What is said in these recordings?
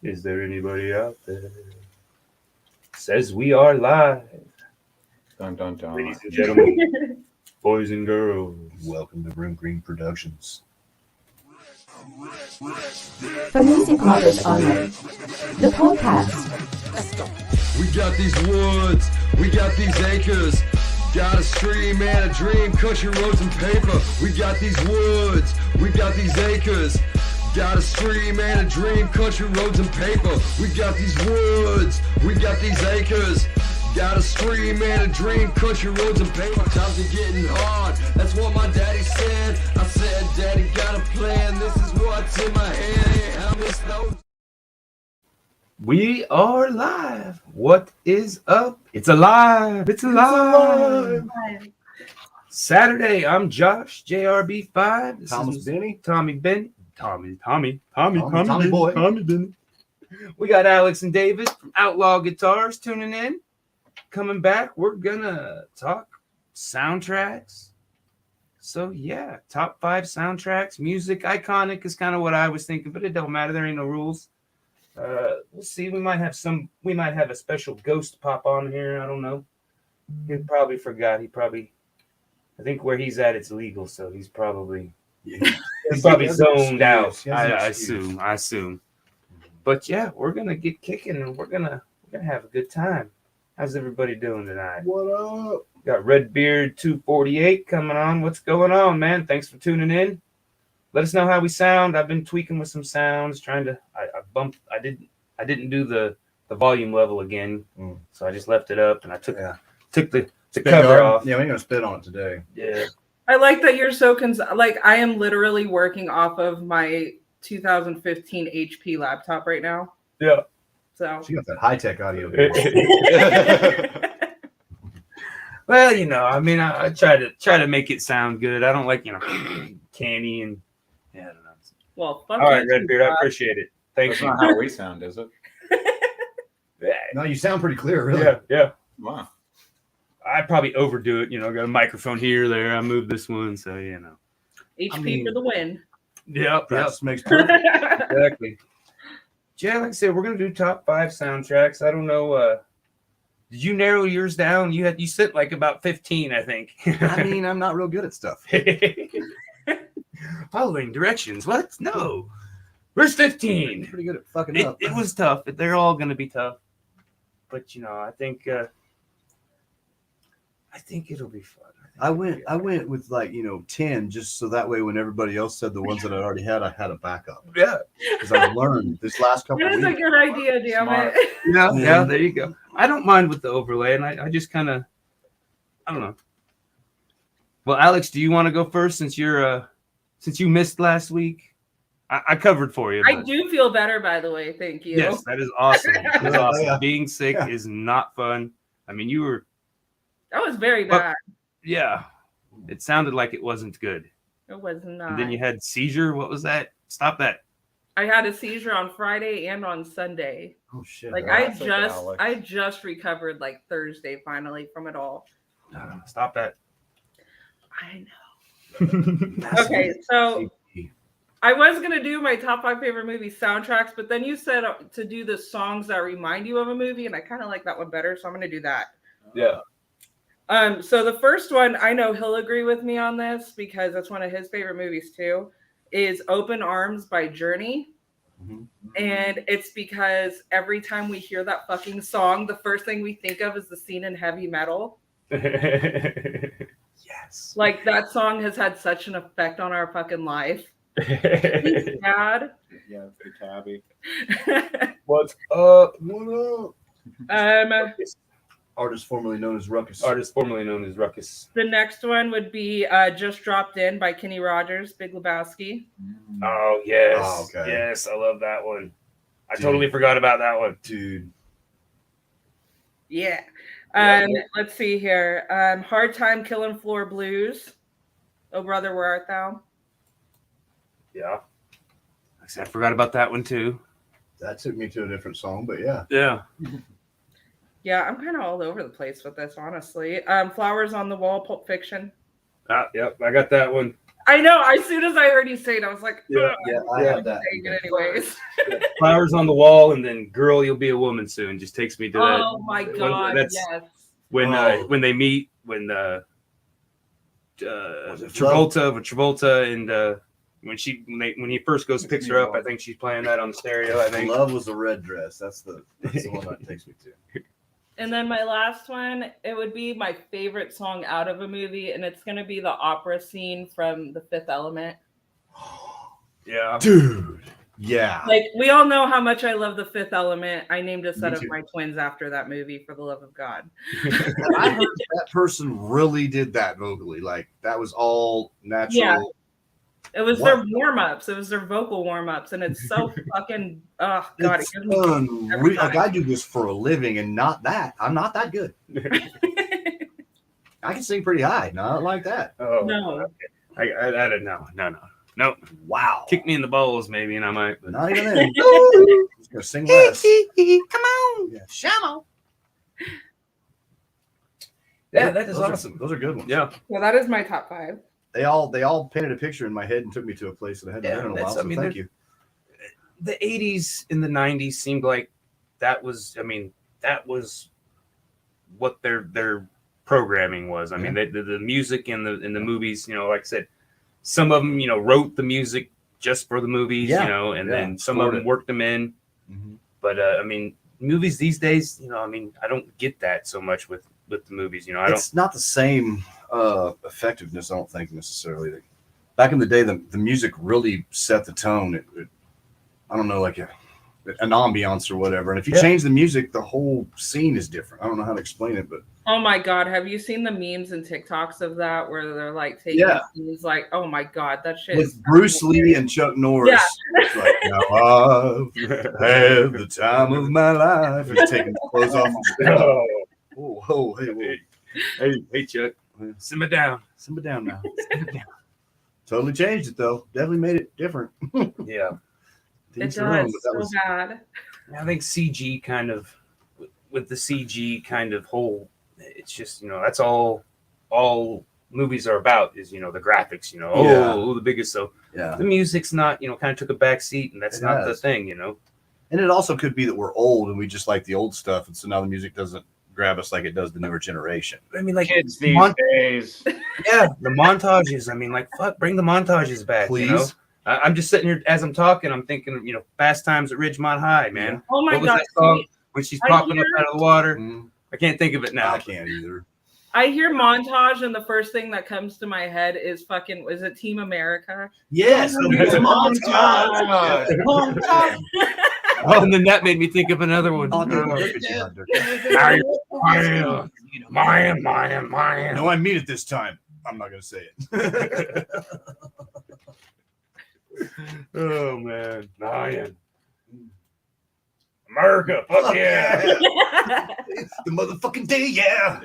Is there anybody out there? Says we are live. Dun, dun, dun. Ladies and gentlemen, boys and girls, welcome to Room Green Productions. For Music Lovers Only, the podcast. We got these woods, we got these acres, got a stream and a dream, country roads and paper. We got these woods, we got these acres, got a stream and a dream, country roads and paper. We got these woods, we got these acres, got a stream and a dream, country roads and paper. Times are getting hard, that's what my daddy said. I said, Daddy got a plan, this is what's in my head. I miss those. We are live. What is up? It's alive. It's alive. Saturday. I'm Josh, JRB5. This Thomas is Benny. Tommy Ben. Tommy boy. Tommy Benny. We got Alex and David from Outlaw Guitars tuning in. Coming back, we're gonna talk soundtracks. So yeah, top 5 soundtracks. Music iconic is kind of what I was thinking, but it don't matter. There ain't no rules. We'll see. We might have a special ghost pop on here. I don't know. He probably forgot. I think where he's at, it's legal. So he's probably zoned out. I assume. But yeah, we're going to get kicking and we're going to have a good time. How's everybody doing tonight? What up? Got Redbeard 248 coming on. What's going on, man? Thanks for tuning in. Let us know how we sound. I've been tweaking with some sounds, trying to. I didn't do the volume level again, so I just left it up and I took the cover off. Yeah, we ain't gonna spit on it today. Yeah. I like that you're so I am literally working off of my 2015 HP laptop right now. Yeah. So She got that high tech audio. Well, I mean, I try to make it sound good. I don't like, canny and I don't know. well, fuck All right, you, Redbeard, I appreciate it. Thank That's you. not how we sound, is it? No, you sound pretty clear, really. Yeah. Wow. I probably overdo it. Got a microphone here, there. I moved this one, so HP for the win. Yep. That makes perfect. Exactly. Yeah, like I said, we're gonna do top 5 soundtracks. I don't know. Did you narrow yours down? You sent like about 15, I think. I mean, I'm not real good at stuff. Following directions. What? No. Where's 15? Pretty good at fucking up. It was tough. They're all gonna be tough. But I think it'll be fun. I went with 10 just so that way when everybody else said the ones that I already had, I had a backup. Yeah. Because I've learned this last couple That of is a weeks. good idea, damn Smart. it. Yeah, there you go. I don't mind with the overlay, and I just kind of, I don't know. Well, Alex, do you want to go first since you missed last week? I covered for you. I do feel better, by the way. Thank you. Yes, that is awesome. That's awesome. Yeah. Being sick is not fun. I mean, you were. That was very bad. Yeah, it sounded like it wasn't good. It was not. And then you had seizure. What was that? Stop that. I had a seizure on Friday and on Sunday. Oh shit. Like That's okay, Alex. I just recovered like Thursday finally from it all. Stop that. I know. Okay, so I was gonna do my top 5 favorite movie soundtracks, but then you said to do the songs that remind you of a movie, and I kind of like that one better, so I'm gonna do that. Yeah. So the first one, I know he'll agree with me on this because that's one of his favorite movies too, is Open Arms by Journey. Mhm. And it's because every time we hear that fucking song, the first thing we think of is the scene in Heavy Metal. Yes. Like that song has had such an effect on our fucking life. It's bad. Yeah, it's the tabby. What's up? What up? Artist formerly known as Ruckus. Artist formerly known as Ruckus. The next one would be Just Dropped In by Kenny Rogers, Big Lebowski. Oh yes. Oh, okay. Yes, I love that one. I Dude. totally forgot about that one. Dude. Yeah. Yeah. Let's see here. Hard Time Killing Floor Blues. Oh Brother, Where Art Thou? Yeah. I forgot about that one too. That took me to a different song, but yeah. Yeah. Yeah, I'm kind of all over the place with this, honestly. Flowers on the Wall, Pulp Fiction. Yep, I got that one. I know. As soon as I heard you say it, I was like, Yeah, "Ugh, I have that. saying it anyways. Flowers on the wall, and then "Girl, You'll Be a Woman Soon" just takes me to that. Oh my God! that's- Yes. When they meet, when Travolta and when he first goes picks her up, I think she's playing that on the stereo. I think. Love Was a Red Dress. That's the one that takes me to. And then my last one, it would be my favorite song out of a movie, and it's gonna be the opera scene from The Fifth Element. Yeah, Dude. Yeah. Like, we all know how much I love The Fifth Element. I named a set Me of too. my twins after that movie, for the love of God. I heard that person really did that vocally. Like that was all natural. Yeah. It was What? their warm-ups. It was their vocal warm-ups, and it's so fucking, oh God, It's it gives me chills every like time. I do this for a living and not that. I'm not that good. I can sing pretty high. Not like that. Oh, No. I don't know. No. Wow. Kick me in the balls, maybe, and I might. But... Not even then. Just gonna sing less. Come on. Yeah. Shamo. Yeah, that is Those awesome. Those are good ones. Yeah. Well, that is my top 5. They all painted a picture in my head and took me to a place that I hadn't Yeah, been in a that's- while. I So mean, thank you. The 80s and the 90s seemed like that was what their programming was. I mean, the music and the movies, like I said, some of them, wrote the music just for the movies, and then some of scored them it. worked them in. Mhm. But I mean, movies these days, I don't get that so much with the movies. I don't. It's not the same effectiveness, I don't think, necessarily. Back in the day, the music really set the tone. It I don't know, like an ambiance or whatever. And if you change the music, the whole scene is different. I don't know how to explain it, but Oh my God, have you seen the memes and TikToks of that where they're like taking scenes like, oh my God, that shit is with Bruce Lee and Chuck Norris, it's like, now I've had the time of my life. He's taking his clothes off. Oh, Whoa, hey, hey, Chuck, simmer down. simmer down now. Simmer down. Totally changed it though. Definitely made it different. Yeah. it Each their own, does but that so was bad. I think CG kind of, with the CG kind of whole, it's just, that's all movies are about is, the graphics, the biggest. So yeah. the music's not, kind of took a back seat, and that's It not the has. thing, And it also could be that we're old and we just like the old stuff, and so now the music doesn't grab us like it does the newer generation. I mean, like, Kids these days. yeah, the montages. I mean, like, fuck, bring the montages back, Please. I'm just sitting here as I'm talking. I'm thinking, Fast Times at Ridgemont High, man. Oh my What was God. that song when she's I popping up hear- out of the water? Mm, I can't think of it now. I can't either. I hear montage, and the first thing that comes to my head is is it Team America? Yes, Montage. Oh, and then that made me think of another one. Oh, No, No, I mean it this time. I'm not gonna say it. Oh man, Lion. America, fuck yeah. It's the motherfucking day, yeah.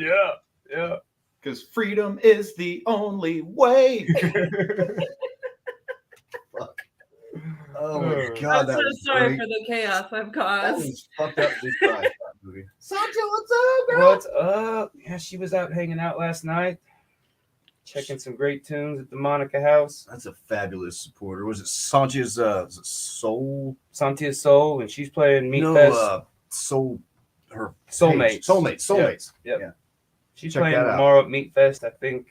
Yeah. Because freedom is the only way. Fuck. Oh my I'm god, I'm that so was sorry great. for the chaos I've That caused. was fucked up. This time, that movie. Sancho, what's up, girl? What's up? Yeah, she was out hanging out last night, checking some great tunes at the Monica House. That's a fabulous supporter. Was it Sanchez? Is it Soul? Santia Soul, and she's playing Meat No, Fest. Soul. Her Soulmates. Soulmates. Yep. Yeah. She's Check playing that out. tomorrow at Meat Fest, I think,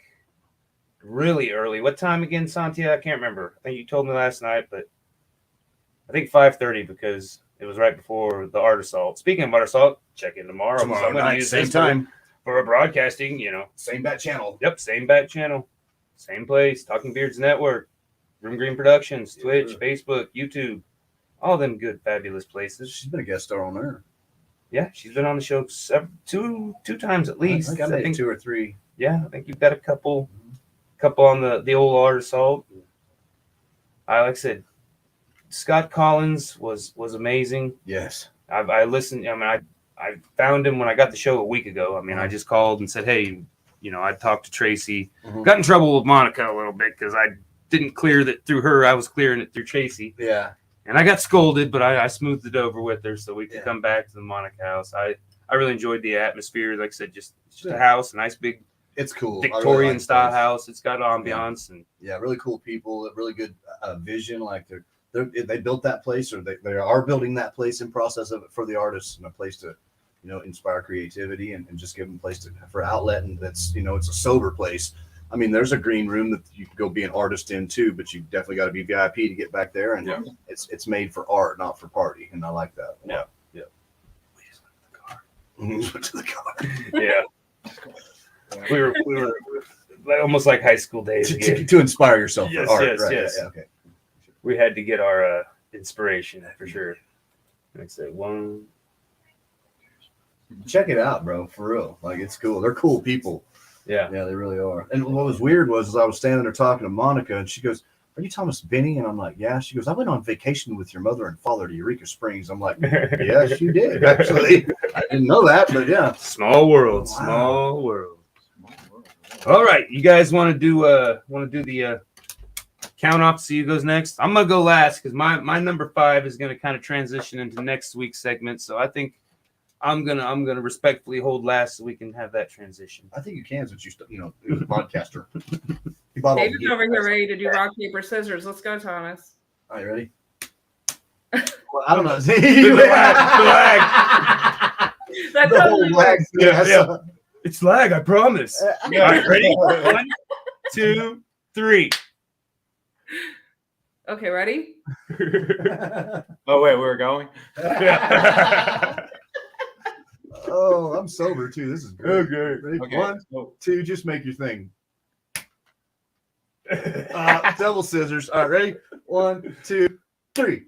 really early. What time again, Santia? I can't remember. I think you told me last night, but I think 5:30 because it was right before the Art Assault. Speaking of Art Assault, check in tomorrow. So Tomorrow I'm gonna night, use same this time, for a broadcasting, same bat channel. Yep, same back channel, same place, Talking Beards Network, Room Green Productions, Twitch, sir. Facebook, YouTube, all them good, fabulous places. She's been a guest star on there. Yeah, she's been on the show two times at least. I think 2 or 3. Yeah, I think you've got a couple on the old Art Assault. Like I said, Scott Collins was amazing. Yes. I listened. I mean, I found him when I got the show a week ago. I mean, I just called and said, hey, I talked to Tracy. Mhm. Got in trouble with Monica a little bit because I didn't clear that through her. I was clearing it through Tracy. Yeah. And I got scolded, but I smoothed it over with her so we could Yeah. come back to the Monica House. I really enjoyed the atmosphere. Like I said, it's just a house, a nice big It's cool. I really Victorian like style this. house. It's got ambiance and Yeah, really cool people. Really good vision. Like they built that place, or they are building that place in process of it for the artists, and a place to, inspire creativity and just give them a place for outlet. And that's, it's a sober place. I mean, there's a green room that you can go be an artist in too, but you definitely got to be VIP to get back there. And it's made for art, not for party. And I like that. Yeah. We just went to the car. yeah. We were almost like high school days again. to inspire yourself Yes, for art. yes, Right. yes. Yeah, okay. We had to get our inspiration for sure. I said one. Check it out, bro. For real. Like, it's cool. They're cool people. Yeah. Yeah, they really are. And what was weird was I was standing there talking to Monica, and she goes, "Are you Thomas Benny?" And I'm like, "Yeah." She goes, "I went on vacation with your mother and father to Eureka Springs." I'm like, "Yes, you did. Actually, I didn't know that, but yeah." Small world. Wow. Small world. All right, you guys want to do the count off? See who goes next. I'm gonna go last because my number 5 is gonna kind of transition into next week's segment. So I think I'm gonna respectfully hold last so we can have that transition. I think you can, since you're a podcaster. You bought all the David's over here ready to do rock, paper, scissors. Let's go, Thomas. All right, ready? Well, I don't know. The lag. That's The whole totally lag. Yeah. It's lag, I promise. All right, ready? 1, 2, 3. Okay, ready? Oh wait, we were going. Oh, I'm sober too. This is good. Okay. Ready? Okay. 1, So, 2, just make your thing. Double scissors. All right, ready? 1, 2, 3.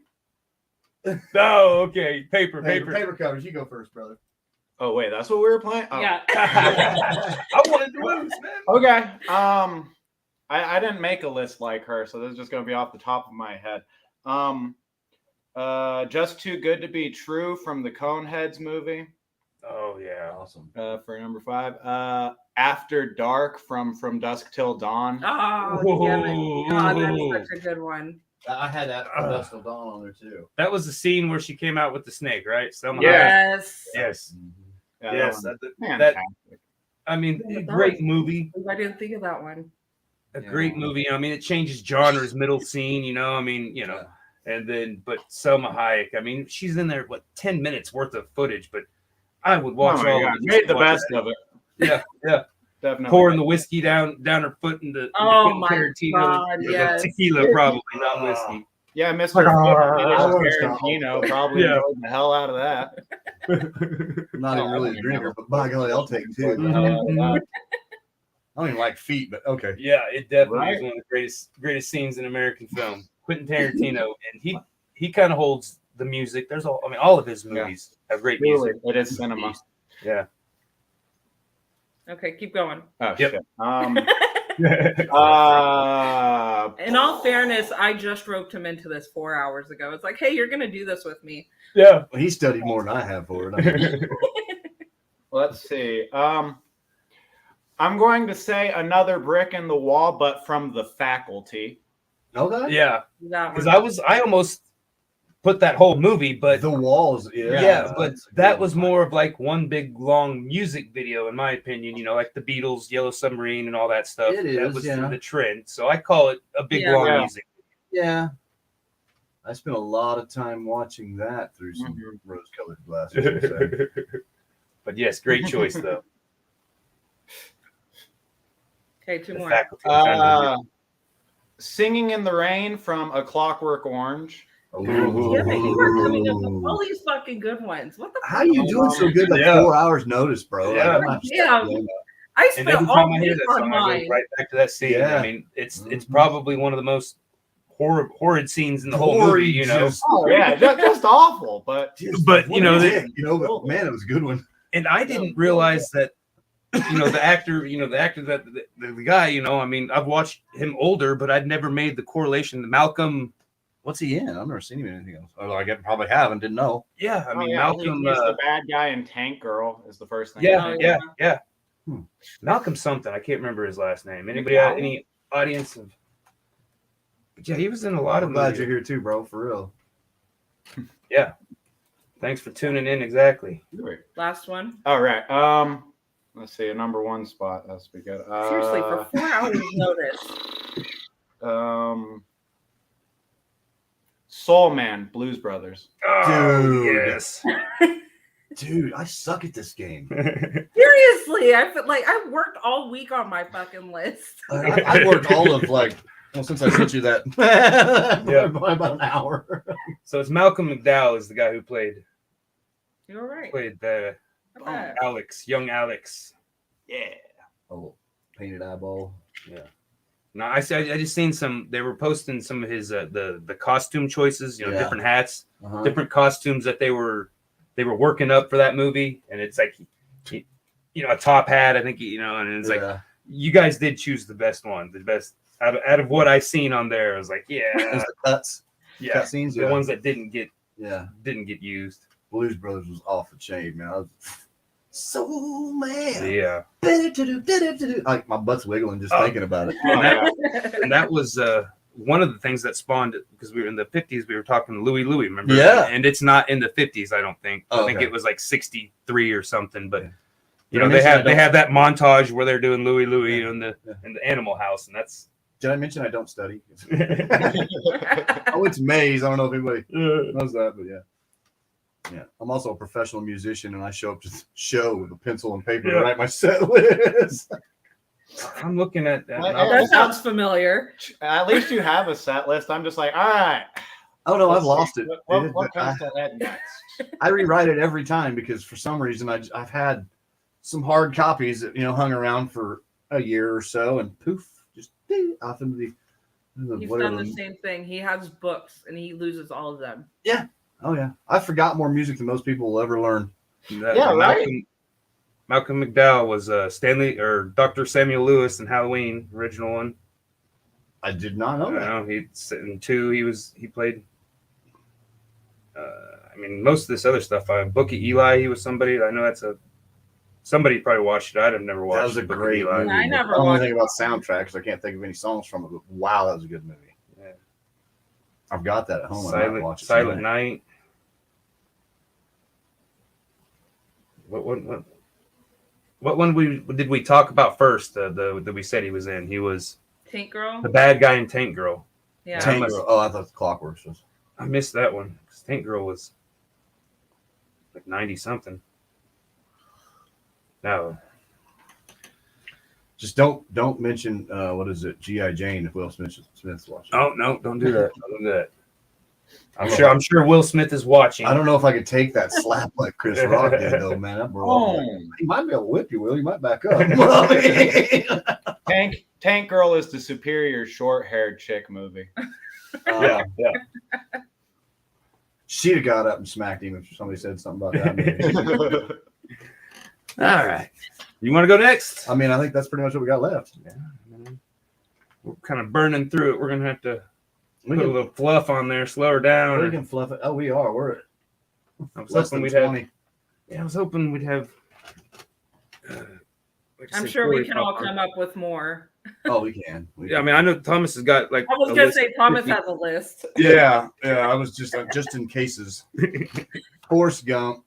Oh, okay. Paper. Paper covers. You go first, brother. oh wait, that's what we were playing. Oh. Yeah. I wanted to lose, man. Okay. I didn't make a list like her, so this is just gonna be off the top of my head. Just Too Good to Be True from the Coneheads movie. Oh yeah. Awesome. For number 5. After Dark from Dusk Till Dawn. Oh, damn it. God, that's such a good one. I had that for Dusk Till Dawn on there too. That was the scene where she came out with the snake, right? Selma Hayek. Yes. Yes. Yeah, Yes. that That, one. that Fantastic. I mean, Yeah, a that great was- movie. I didn't think of that one. A great movie. I mean, it changes genres, middle scene, I mean, and then, but Selma Hayek, I mean, she's in there, 10 minutes worth of footage, but I would watch Oh my all God, of it. made the Watch best that. of it. Yeah. Definitely. Pouring the whiskey down her foot into Oh my Tarantino. God, yes. Tequila, probably, not whiskey. Yeah, Mr. Like, Tarantino probably Yeah. enjoyed the hell out of that. I'm not even really a drinker, but by golly, I'll take two. Enjoyed the hell out of that. I don't even like feet, but okay. Yeah, it definitely Right. is one of the greatest scenes in American film. Quentin Tarantino, and he kind of holds the music. There's all of his movies have great Really, music. it is cinema. Yeah. Okay, keep going. Oh Yep. shit. In all fairness, I just roped him into this 4 hours ago. It's like, hey, you're gonna do this with me. Yeah. Well, he studied more than I have for it. I mean, Let's see. I'm going to say Another Brick in the Wall, but from The Faculty. okay. Yeah. That Because one. I almost put that whole movie, but The walls. yeah, but that's a good that one. was more of like one big long music video, in my opinion. Like the Beatles, Yellow Submarine, and all that stuff. It That is, was yeah. the trend. So I call it a big Yeah. long Yeah. music. Yeah. I spent a lot of time watching that through some rose-colored glasses. So. But yes, great choice though. Okay, two The more. Faculty. Singing in the Rain from A Clockwork Orange. Damn it, you are coming up with all these fucking good ones. What the How you doing so good? Like Yeah. 4 hours notice, bro. Like, Yeah. I'm not- Yeah. I And spent every all time I hear week that on song, I mine. go right back to that scene. Yeah. I mean, it's Mhm. probably one of the most horrid scenes in the whole movie. Just- Oh yeah, just awful. But But, what know, a they- dick, but man, it was a good one. And I didn't realize that, the actor, that the guy, I mean, I've watched him older, but I'd never made the correlation. Malcolm, What's he in? I've never seen him in anything else. Although I probably haven't, didn't know. yeah, I mean, he's Malcolm, the bad guy in Tank Girl is the first thing. yeah, Oh, yeah, yeah. yeah. Hmm. Malcolm something. I can't remember his last name. Anybody, McDowell? any audience of? But yeah, he was in a lot of I'm glad movies. you're here too, bro. For real. Yeah. Thanks for tuning in. Exactly. Last one. All right. Let's see, a number one spot. That's be good. Seriously, for 4 hours notice. Soul Man, Blues Brothers. Oh, Dude. yes. Dude, I suck at this game. Seriously, I feel like I worked all week on my fucking list. I worked all of since I sent you that. Yeah. About an hour. So it's Malcolm McDowell is the guy who played You're right. the Okay. young Alex. Yeah. Oh, painted eyeball. Yeah. No, I just seen some. They were posting some of his the costume choices. Yeah. Different hats, Uh-huh. different costumes that they were working up for that movie, and it's like, a top hat. I think and it's like you guys did choose the best one, the best out of what I seen on there. I was like, It was the cuts. yeah, Cut scenes. the ones that didn't get used. Blues Brothers was off the chain, man. I was so mad. Yeah, Like my butt's wiggling just Oh. thinking about it. and that was one of the things that spawned it, because we were in the 50s. We were talking Louie, remember? Yeah. And it's not in the 50s, I don't think. I think Okay. it was like 63 or something. But Yeah. they have that montage where they're doing Louie in the Animal House, and that's. Did I mention I don't study? I went to Maze. I don't know if anybody knows that, but yeah. Yeah. I'm also a professional musician, and I show up to the show with a pencil and paper to write my set list. I'm looking at that. Well, That sounds familiar. At least you have a set list. I'm just like, all right. Oh no, I've let's lost see, it. What comes to that next? I rewrite it every time because for some reason I've had some hard copies that hung around for a year or so, and poof, just off into the He's whatever. done the same thing. He has books and he loses all of them. Oh yeah, I forgot more music than most people will ever learn. Yeah, right. Malcolm McDowell was Stanley or Dr. Samuel Lewis in Halloween, original one. I did not know that. In 2 he played. Most of this other stuff. Book of Eli, he was somebody. I know somebody probably watched it. I'd never watched. That was a Book of great Eli. movie. I never I don't know watched anything about soundtracks. I can't think of any songs from it, but wow, that was a good movie. Yeah. I've got that at home. I might watch it Silent tonight. Night. What one did we talk about first? That we said he was in. He was Tank Girl? the bad guy in Tank Girl. Yeah. Tank Girl. Oh, I thought Clockworks was. I missed that one. 'Cause Tank Girl was like 90 something. No. Just don't mention what is it, G.I. Jane if Will Smith's watching. Oh no! Don't do that. Don't do that. I'm sure Will Smith is watching. I don't know if I could take that slap like Chris Rock did though, man. That bro, he might be able to whip you, Will. He might back up. Tank Girl is the superior short-haired chick movie. Yeah. She'd have got up and smacked him if somebody said something about that movie. All right. You want to go next? I mean, I think that's pretty much what we got left. Yeah. We're kind of burning through it. We're gonna have to We put a can, little fluff on there, slow her down. we can fluff it. Oh, we are. We're at I was less hoping than we'd 20. have. Yeah, I was hoping we'd have. I'm sure we can all come up with more. Oh, we can. We Yeah, I can. mean, I know Thomas has got like. I was a going to list say of Thomas 50 has a list. Yeah. I was just in cases. Forrest Gump.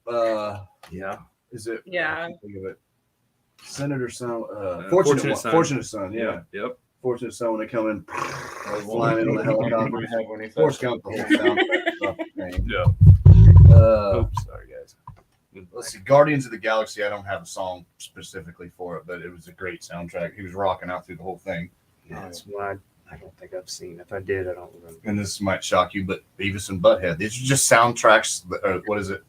Yeah. Is it? Yeah. I can't think of it. Senator Son. Fortunate Son. Fortunate Son. Yeah. Yep. Fortunate Son when they come in flying in on the helicopter. When he said- Forrest Gump. The whole soundtrack stuff. Man. Yeah. Oops, sorry guys. Let's see. Guardians of the Galaxy. I don't have a song specifically for it, but it was a great soundtrack. He was rocking out through the whole thing. That's one I don't think I've seen. If I did, I don't remember. And this might shock you, but Beavis and Butthead. These are just soundtracks. What is it?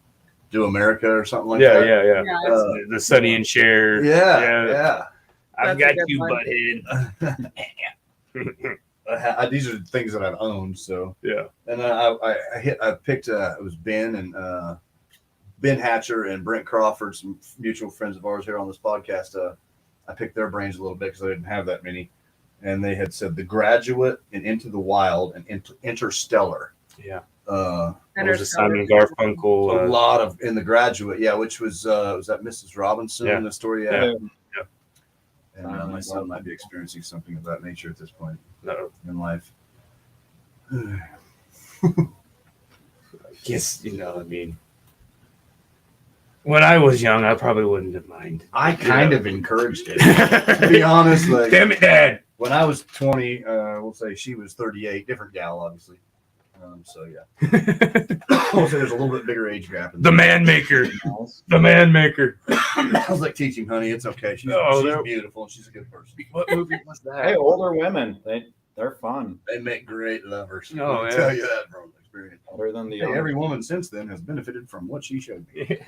Do America or something like that? Yeah. Yeah, The Sonny and Cher. Yeah. I've That's a got good you, one. butthead. These are things that I've owned. So Yeah. and I picked it was Ben and Ben Hatcher and Brent Crawford, some mutual friends of ours here on this podcast. I picked their brains a little bit because I didn't have that many, and they had said The Graduate and Into the Wild and Interstellar. Yeah. Uh, There was a Simon Garfunkel. a lot of in The Graduate, yeah, which was that Mrs. Robinson Yeah. the story, Yeah. And my son might be experiencing something of that nature at this point No, in life. I guess I mean. When I was young, I probably wouldn't have minded. I kind of encouraged it. To be honest, like, Damn it, Dad. when I was 20, we'll say she was 38, different gal, obviously. So yeah, we'll say there's a little bit bigger age gap. The man maker. The man maker. I was like, teaching, honey, it's okay. She's beautiful and she's a good person. What movie was that? Hey, older women, they're fun. They make great lovers. Oh, I'll yeah. tell you that from experience. Better than the Hey, every woman since then has benefited from what she showed me.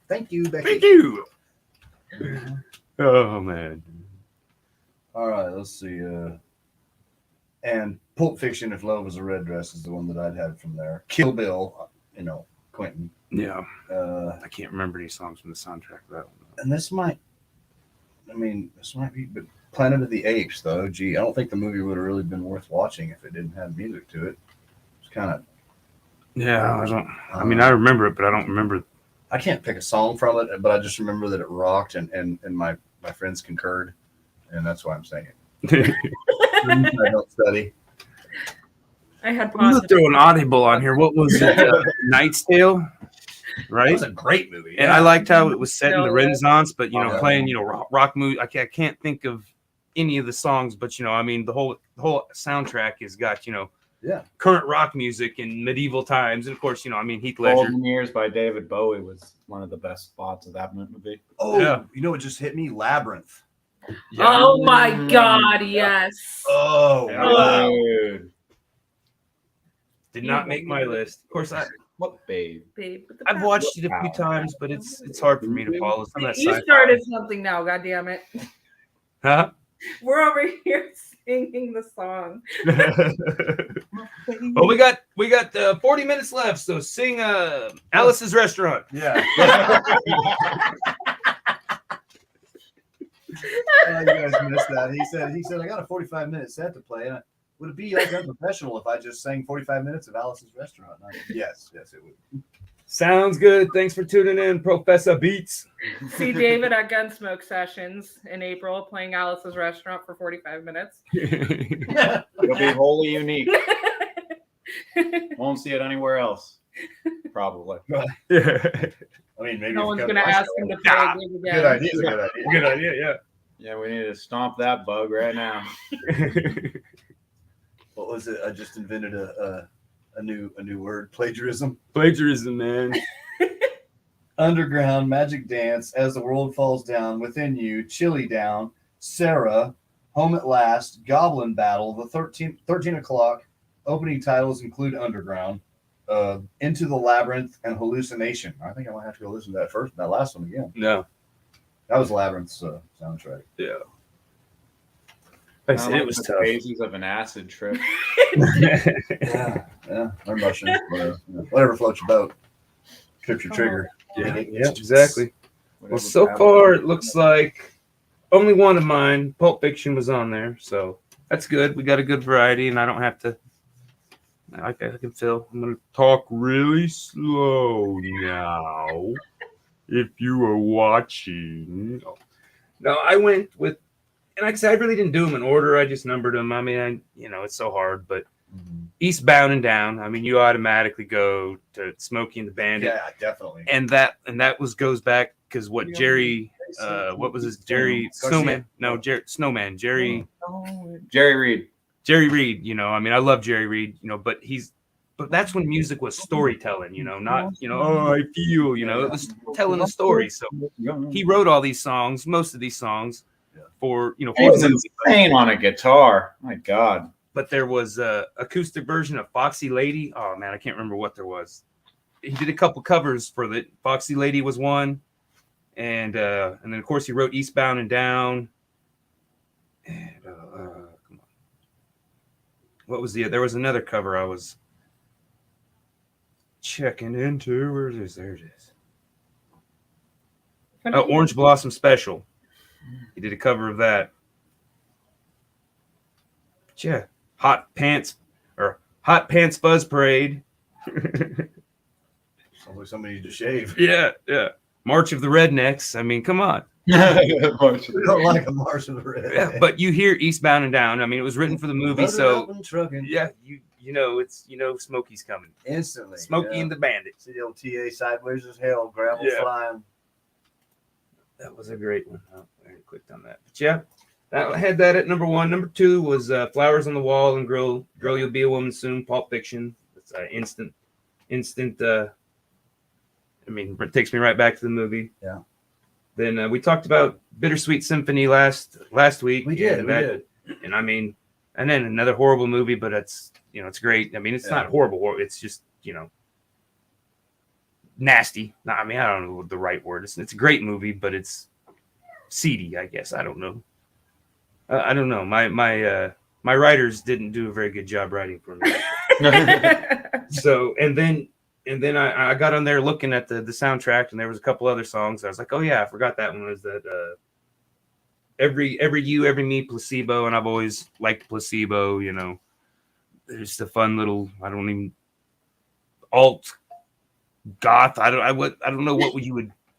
Thank you, Becky. Thank you. Oh man. All right, let's see. And Pulp Fiction, If Love Was a Red Dress, is the one that I'd had from there. Kill Bill, Quentin. Yeah. I can't remember any songs from the soundtrack of that one. And this might be, but Planet of the Apes, though. Gee, I don't think the movie would have really been worth watching if it didn't have music to it. It's kind of. Yeah, I remember it, but I don't remember. I can't pick a song from it, but I just remember that it rocked, and my friends concurred, and that's why I'm saying it. I don't study. I had I'm gonna throw an audible on here. What was it? Knight's Tale, It right? was a great movie. And I liked how it was set in the No. Renaissance, but Yeah. playing rock music. I can't think of any of the songs, but the whole soundtrack has got current rock music in medieval times, and of course Heath Ledger. Golden Years by David Bowie was one of the best spots of that movie. Oh, Yeah. you know what just hit me? Labyrinth. Oh my God! Yes. Oh, Yeah. wow. Dude, Did not make my list. Of course, what babe? Babe with the I've back. watched it a few times, but it's hard for me to follow some of that You sci-fi. started something now. God damn it! Huh? We're over here singing the song. Well, we got 40 minutes left, so sing Alice's Restaurant. Yeah. You guys missed that. He said I got a 45-minute set to play. And would it be like unprofessional if I just sang 45 minutes of Alice's Restaurant? Yes, it would. Sounds good. Thanks for tuning in, Professor Beats. See David at Gunsmoke Sessions in April playing Alice's Restaurant for 45 minutes. It'll be wholly unique. Won't see it anywhere else. Probably. I mean, maybe No if one's you going to come ask him to play Nah. a gig Good again. idea. Good idea. Good idea, yeah. Yeah, we need to stomp that bug right now. What was it? I just invented a new word: plagiarism. Plagiarism, man. Underground magic dance as the world falls down within you. Chilly down. Sarah. Home at last. Goblin battle. The 13 o'clock. Opening titles include Underground. Into the Labyrinth and Hallucination. I think I might have to go listen to that last one again. No. That was Labyrinth's soundtrack. Yeah. Not like It was the tough. phases of an acid trip. Yeah, or mushrooms, whatever floats your boat. Trips your trigger. Yeah, exactly. Well, Whatever so power- far it looks like only one of mine, Pulp Fiction, was on there, so that's good. We got a good variety, and I don't have to. I can feel. I'm gonna talk really slow now. If you are watching, no, I went with, and like I said, I really didn't do them in order. I just numbered them. I mean, it's so hard, but Eastbound and Down. I mean, you automatically go to Smokey and the Bandit. Yeah, definitely. And that goes back because what Jerry, what was his Jerry Snowman? No, Snowman. Jerry Jerry Reed. I mean, I love Jerry Reed. But that's when music was storytelling. Not oh I feel. It was telling a story. So he wrote all these songs, most of these songs, for He was insane on a guitar. My God. But there was a acoustic version of Foxy Lady. Oh man, I can't remember what there was. He did a couple covers for the Foxy Lady was one, and then of course he wrote Eastbound and Down. And come on, what was there was another cover I was checking into. Where it is? There it is. Oh, Orange Blossom Special. He did a cover of that. But yeah. Hot Pants Buzz Parade. Sounds like somebody needs to shave. Yeah. March of the Rednecks. I mean, come on. We don't like a March of the Red. Yeah, but you hear Eastbound and Down. I mean, it was written for the movie, Loaded so up and trucking. yeah, you know it's Smokey's coming. Instantly. Smokey and the Bandits. the old TA sideways as hell, gravel Yeah. flying. That was a great one. Oh, I clicked on that. But yeah, I had that at number 1. Number 2 was Flowers on the Wall and Girl, You'll Be a Woman Soon, Pulp Fiction. It's instant. I mean, it takes me right back to the movie. Yeah. Then we talked about Bittersweet Symphony last week. We did. And I mean, and then another horrible movie, but it's it's great. I mean, it's not horrible. It's just nasty. No, I mean, I don't know what the right word is. It's a great movie, but it's seedy, I guess. I don't know. I don't know. My writers didn't do a very good job writing for me. So, and then I got on there looking at the soundtrack, and there was a couple other songs. I was like, oh yeah, I forgot that one was that Every You, Every Me, Placebo, and I've always liked Placebo. There's the fun little alt goth. I don't know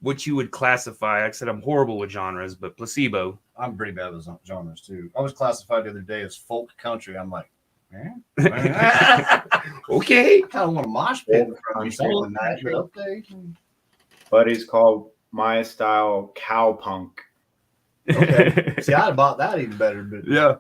what you would classify. Like I said I'm horrible with genres, but Placebo. I'm pretty bad with genres too. I was classified the other day as folk country. I'm like, Okay. I kind of want to mosh pit in front of you something night, but okay. Buddy's called my style cowpunk. Okay. See, I'd have bought that even better, but Yeah.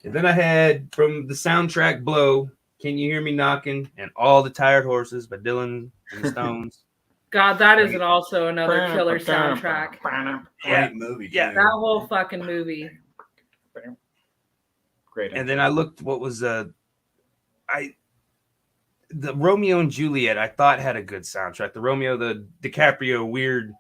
And then I had from the soundtrack Blow, Can You Hear Me Knocking, and All the Tired Horses by Dylan and the Stones. God, that is also another killer soundtrack. great movie. Yeah. too. That whole fucking movie. Great. And then I looked what was the Romeo and Juliet I thought had a good soundtrack. The Romeo, the DiCaprio weird.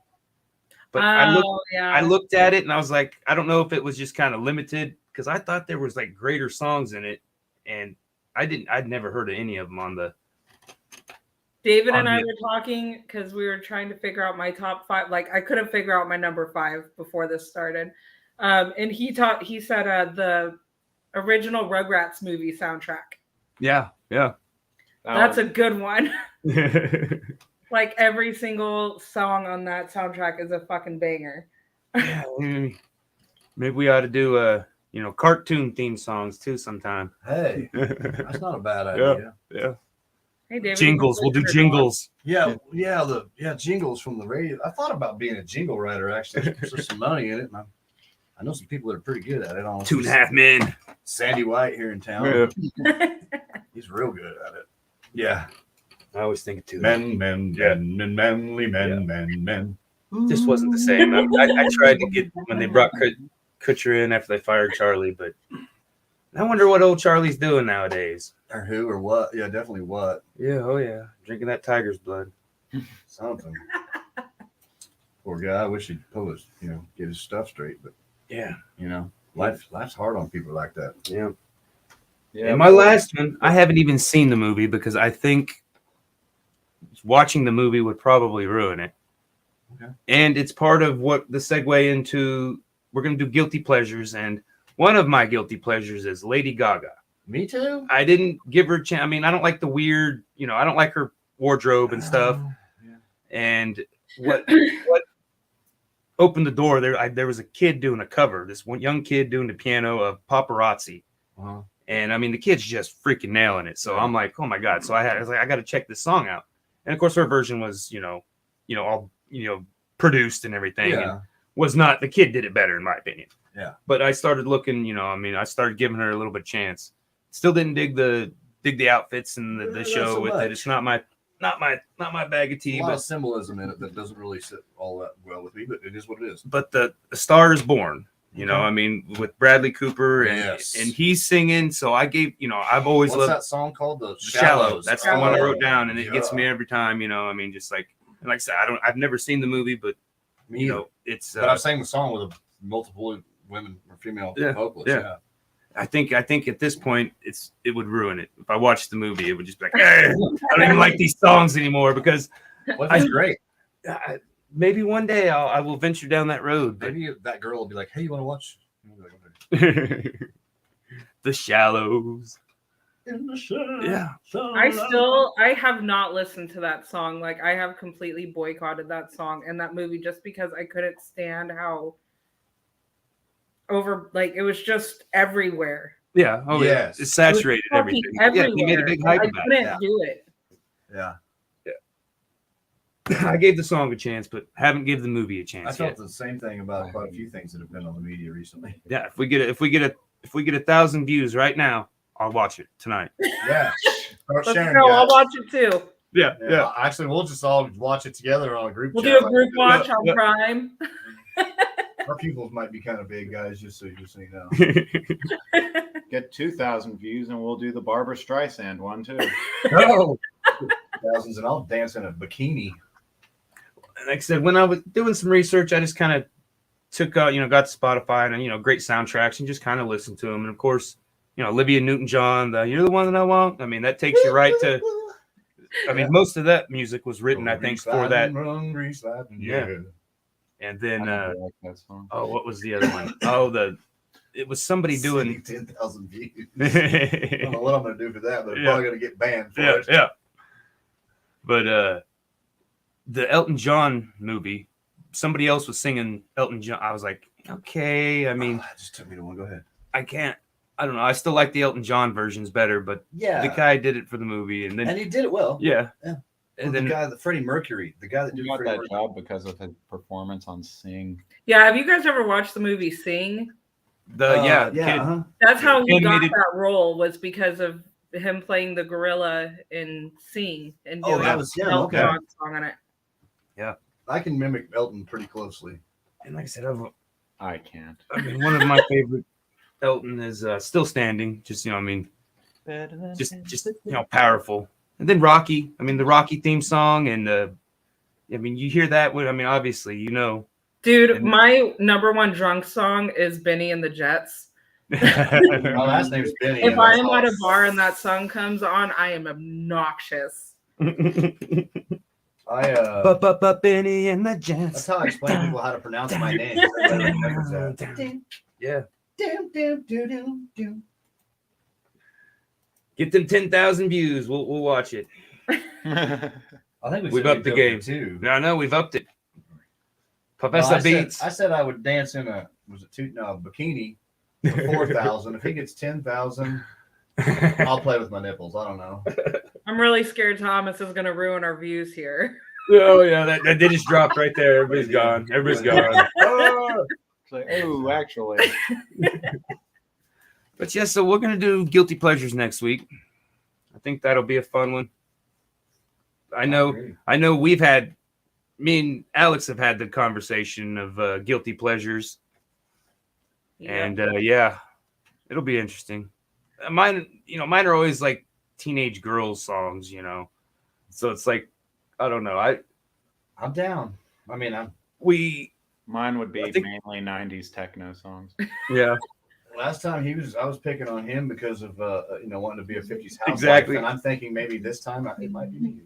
But I looked at it and I was like, I don't know if it was just kind of limited because I thought there was like greater songs in it, and I'd never heard of any of them on the. David and I were talking because we were trying to figure out my top 5. Like I couldn't figure out my number 5 before this started, and he said the original Rugrats movie soundtrack. Yeah. That's a good one. Like every single song on that soundtrack is a fucking banger. Yeah, maybe we ought to do cartoon theme songs too sometime. Hey, that's not a bad idea. Yeah. Hey, David, Jingles. We'll do jingles. Yeah, jingles from the radio. I thought about being a jingle writer actually. There's some money in it. And I know some people that are pretty good at it. 2.5 Men. Sandy White here in town. Yeah. He's real good at it. Yeah. I always think of 2 Men, manly men. Just wasn't the same. I tried to get when they brought Kutcher in after they fired Charlie, but I wonder what old Charlie's doing nowadays. Or who or what? Yeah, definitely what. Yeah, oh yeah, drinking that tiger's blood. Something. Poor guy. I wish he'd pull his, get his stuff straight. But Yeah, life's hard on people like that. yeah. Yeah, And my last one, I haven't even seen the movie because I think watching the movie would probably ruin it. Okay. And it's part of what the segue into. We're going to do guilty pleasures, and one of my guilty pleasures is Lady Gaga. Me too. I didn't give her a chance. I mean, I don't like the weird, I don't like her wardrobe and stuff. Yeah. And what opened the door there was a kid doing a cover, this one young kid doing the piano of Paparazzi. Uh-huh. And I mean, the kid's just freaking nailing it. So I'm like, oh my God. So I was like, I got to check this song out. And of course her version was, all, produced and everything. Yeah. And was not, the kid did it better in my opinion. Yeah. But I started looking, I started giving her a little bit of chance. Still didn't dig the outfits and the show so with much. it. It's not my bag of tea, A lot of but symbolism in it that doesn't really sit all that well with me, but it is what it is. but the Star is Born, I mean, with Bradley Cooper and Yes. and he's singing. So I gave, I've always What's loved that song called? The Shallow. That's the one I wrote Oh, down, and it gets yeah. me every time. I mean, just like I said, I've never seen the movie, but Me either. it's. But I sang the song with multiple women or female Yeah, vocalists. yeah. I think at this point it would ruin it. If I watched the movie, it would just be like, I don't even like these songs anymore because Well, that's great. maybe one day I will venture down that road. But Maybe that girl will be like, "Hey, you want to watch?" And I'll be like, "Okay." The Shallows. in the sun. Yeah. I have not listened to that song. Like I have completely boycotted that song and that movie just because I couldn't stand how it was just everywhere. Yeah. Oh, Yes. It's saturated It was fucking everything. Yeah, he made a big hype I about couldn't it. do it. Yeah. I gave the song a chance, but haven't given the movie a chance I felt yet. the same thing about quite a few things that have been on the media recently. Yeah, if we get 1,000 views right now, I'll watch it tonight. Yeah. Start Let's sharing, go. I'll guys. watch it too. Yeah. Actually, we'll just all watch it together on a group We'll chat. do a group watch on Yeah. Prime. Our pupils might be kind of big, guys, just so you know. Get 2,000 views, and we'll do the Barbara Streisand one too. No. Thousands, and I'll dance in a bikini. Like I said, when I was doing some research, I just kind of took got Spotify and great soundtracks and just kind of listened to them. And of course, Olivia Newton-John, "You're the One That I Want." I mean, that takes you right to. I mean, most of that music was written, I think, for that. Yeah. And then, I like that song. what was the other one? It was somebody doing 10,000 views. I yeah, don't know what I'm going to do for that, but I'm Yeah. probably going to get banned for it. yeah. But the Elton John movie, somebody else was singing Elton John. I was like, okay. I mean, It just took me to one. Go ahead. I don't know. I still like the Elton John versions better, but Yeah. the guy did it for the movie, and then And he did it well. yeah. Yeah. And then the Freddie Mercury, the guy that You did got Freddie that Mercury. job because of his performance on Sing. Yeah, have you guys ever watched the movie Sing? Yeah. kid- Uh-huh. That's how he got Animated- that role, was because of him playing the gorilla in Sing and Oh, doing that was him. Elton Okay. John song on it. I can mimic Elton pretty closely. and like I said, I can't. I mean, one of my favorite Elton is Still Standing. Just just powerful. And then Rocky. I mean, the Rocky theme song, and I mean, you hear that when obviously, Dude, And- my number one drunk song is Benny and the Jets. My last name is Benny. If and I that's am all. at a bar and that song comes on, I am obnoxious. But Benny and the That's Jets. how I explain to people how to pronounce my name. Everybody remembers that. Yeah. Doom, doom, doom, doom, doom. Get them 10,000 views. We'll watch it. I think We've said upped the we game. too. No, no, we've upped it. No, Professor Beats. I said I would dance in a bikini for 4,000. If he gets 10,000, I'll play with my nipples. I don't know. I'm really scared Thomas is going to ruin our views here. Oh, yeah, that they just dropped right there. Everybody's gone. Everybody's gone. Oh. It's like, oh, actually. But yeah, so we're going to do Guilty Pleasures next week. I think that'll be a fun one. I know me and Alex have had the conversation of Guilty Pleasures. Yeah. And yeah, it'll be interesting. Mine are always like teenage girls songs, So it's like, I don't know. I'm down. I mean, Mine would be I think- mainly 90s techno songs. yeah. last time I was picking on him because of wanting to be a 50s housewife. Exactly. And I'm thinking maybe this time it might be me.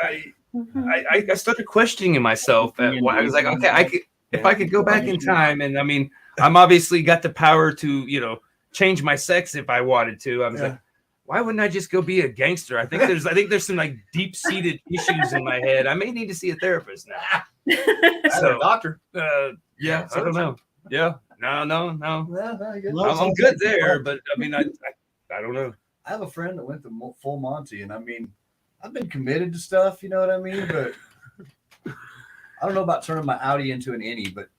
I started questioning myself. I was like, okay, if I could go back in time, and I mean, I'm obviously got the power to, change my sex if I wanted to. I was like, why wouldn't I just go be a gangster? I think there's some like deep-seated issues in my head. I may need to see a therapist now. So, doctor. Yeah, I don't know. Yeah, no. Yeah, I'm good there, but I mean, I don't know. I have a friend that went to full Monty, and I mean, I've been committed to stuff, you know what I mean? But I don't know about turning my Audi into an innie, but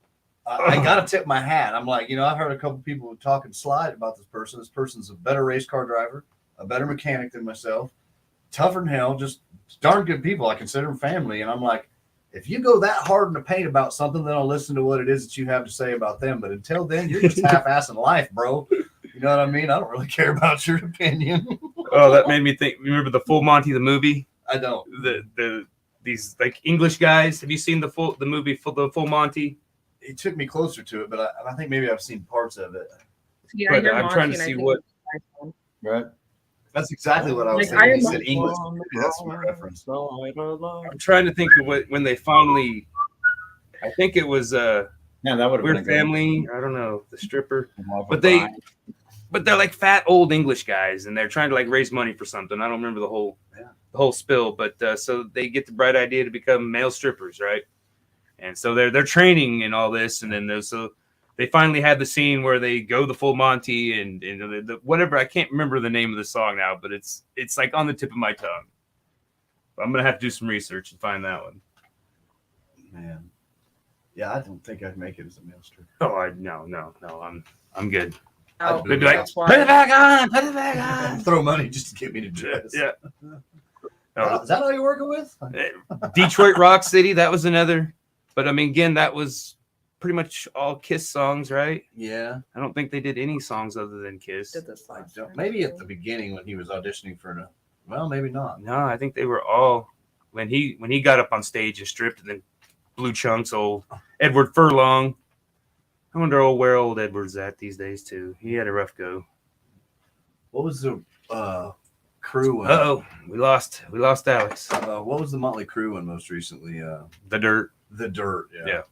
I got to tip my hat. I'm like, I've heard a couple people talking slide about this person. This person's a better race car driver, a better mechanic than myself, tougher than hell, just darn good people. I consider them family. And I'm like, if you go that hard in the paint about something, then I'll listen to what it is that you have to say about them. But until then, you're just half-assing life, bro. You know what I mean? I don't really care about your opinion. Oh, that made me think. Remember the Full Monty, the movie? I don't. These like English guys. Have you seen the movie the Full Monty? It took me closer to it, but I think maybe I've seen parts of it. Yeah, But you're I'm trying to Monty, see and I what. think- Right? That's exactly what I was Like, thinking. I He am said English. That's my reference. I'm trying to think of when they finally. I think it was Yeah, that would have been Weird a good Family. I don't know, the stripper. Love But of they- Brian. but they're like fat old English guys, and they're trying to like raise money for something. I don't remember the whole spill, but so they get the bright idea to become male strippers, right? And so they're training and all this, and then so they finally had the scene where they go the full Monty and the whatever. I can't remember the name of the song now, but it's like on the tip of my tongue. I'm gonna have to do some research and find that one. Man, yeah, I don't think I'd make it as a male stripper. Oh, no, I'm good. Oh, They'd be like, that's why. put it back on. Throw money just to get me to dress. Yeah. Is that all you're working with? Detroit Rock City, that was another. But I mean, again, that was pretty much all Kiss songs, right? Yeah. I don't think they did any songs other than Kiss. Did this last time, Maybe at too. the beginning when he was auditioning for well, maybe not. No, I think they were all when he got up on stage and stripped and then blew chunks. Old Edward Furlong. I wonder where old Edward's at these days too. He had a rough go. What was the crew? Uh-oh, we lost Alex. What was the Motley Crue one most recently? The Dirt. The Dirt. Yeah.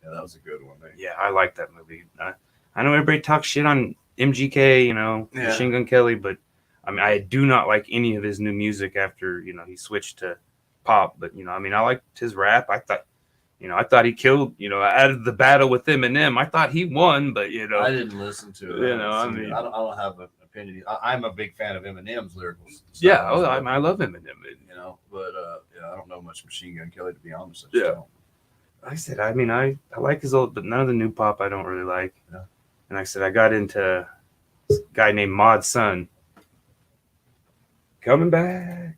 Yeah, that was a good one. Yeah, I like that movie. I know everybody talks shit on MGK, Yeah. Machine Gun Kelly, but I mean, I do not like any of his new music after, he switched to pop. But, I liked his rap. I thought he killed, out of the battle with Eminem. I thought he won, but, I didn't listen to it. I mean, I don't have an opinion. I'm a big fan of Eminem's lyrical style. yeah, I love Eminem. But I don't know much Machine Gun Kelly, to be honest. Yeah. I said, I like his old, but none of the new pop I don't really like. Yeah. And I said, I got into this guy named Mod Sun. Coming back.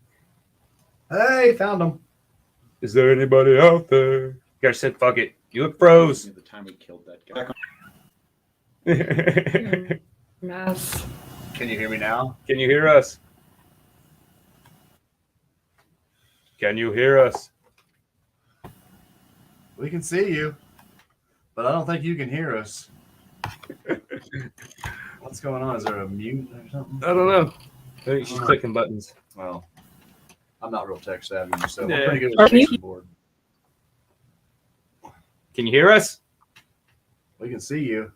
Hey, found him. Is there anybody out there? Guy said, fuck it. You look froze. The time we killed that guy. Mess. Can you hear me now? Can you hear us? Can you hear us? We can see you, but I don't think you can hear us. What's going on? Is there a mute or something? I don't know. I think she's clicking buttons. Well, I'm not real tech savvy myself. Yeah. I'm pretty good with the keyboard. Can you hear us? We can see you.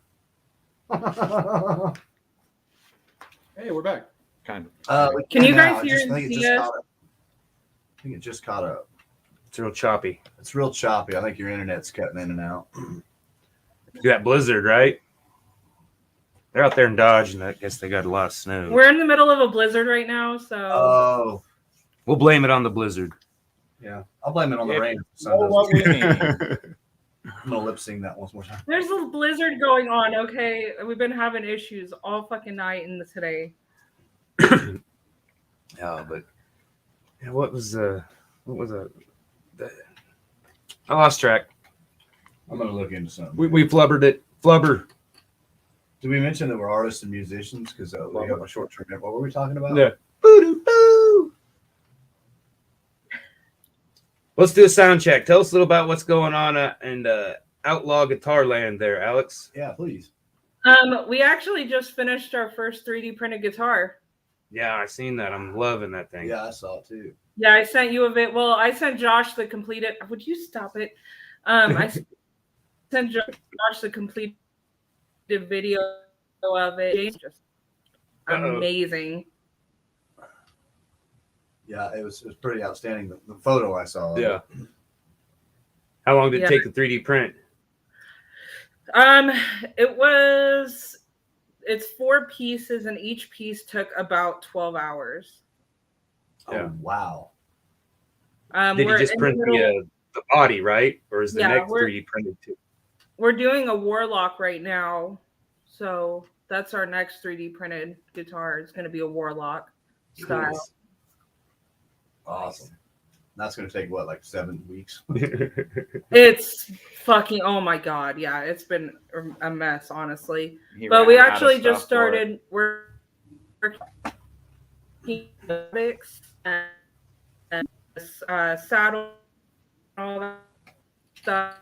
Hey, we're back. Kind of. Can you guys I hear think it the, just caught up. I think it just caught up. It's real choppy. It's real choppy. I think your internet's cutting in and out. That blizzard, right? They're out there in Dodge, and I guess they got a lot of snow. We're in the middle of a blizzard right now, so Oh, We'll blame it on the blizzard. yeah. I'll blame it on the Yeah. rain. Know what we mean. I'm gonna lip sync that once more time. there's a blizzard going on. Okay, we've been having issues all fucking night and today. Yeah, but what was I lost track. I'm gonna look into something. We flubbered it. Flubber. Did we mention that we're artists and musicians? Because we have a short-term. What were we talking about? Yeah. Boo-doo-boo. Let's do a sound check. Tell us a little about what's going on in Outlaw Guitar Land there, Alex. Yeah, please. We actually just finished our first 3D printed guitar. Yeah, I seen that. I'm loving that thing. Yeah, I saw it too. Yeah, I sent you a bit. Well, I sent Josh the completed. Would you stop it? I sent Josh the completed video of it. It's just amazing. Yeah, it was pretty outstanding. The photo I saw. Yeah. How long did it take the 3D print? It's 4 pieces, and each piece took about 12 hours. Yeah. Oh, wow. Did you just print the body, right? Or is the next we're- 3D printed too? We're doing a Warlock right now, so that's our next 3D printed guitar. It's going to be a Warlock style. Nice. Awesome. That's going to take what, like 7 weeks? It's fucking, oh my god, yeah, it's been a mess, honestly. He But we ran out of actually just stuff for it. started working and saddle, all that stuff.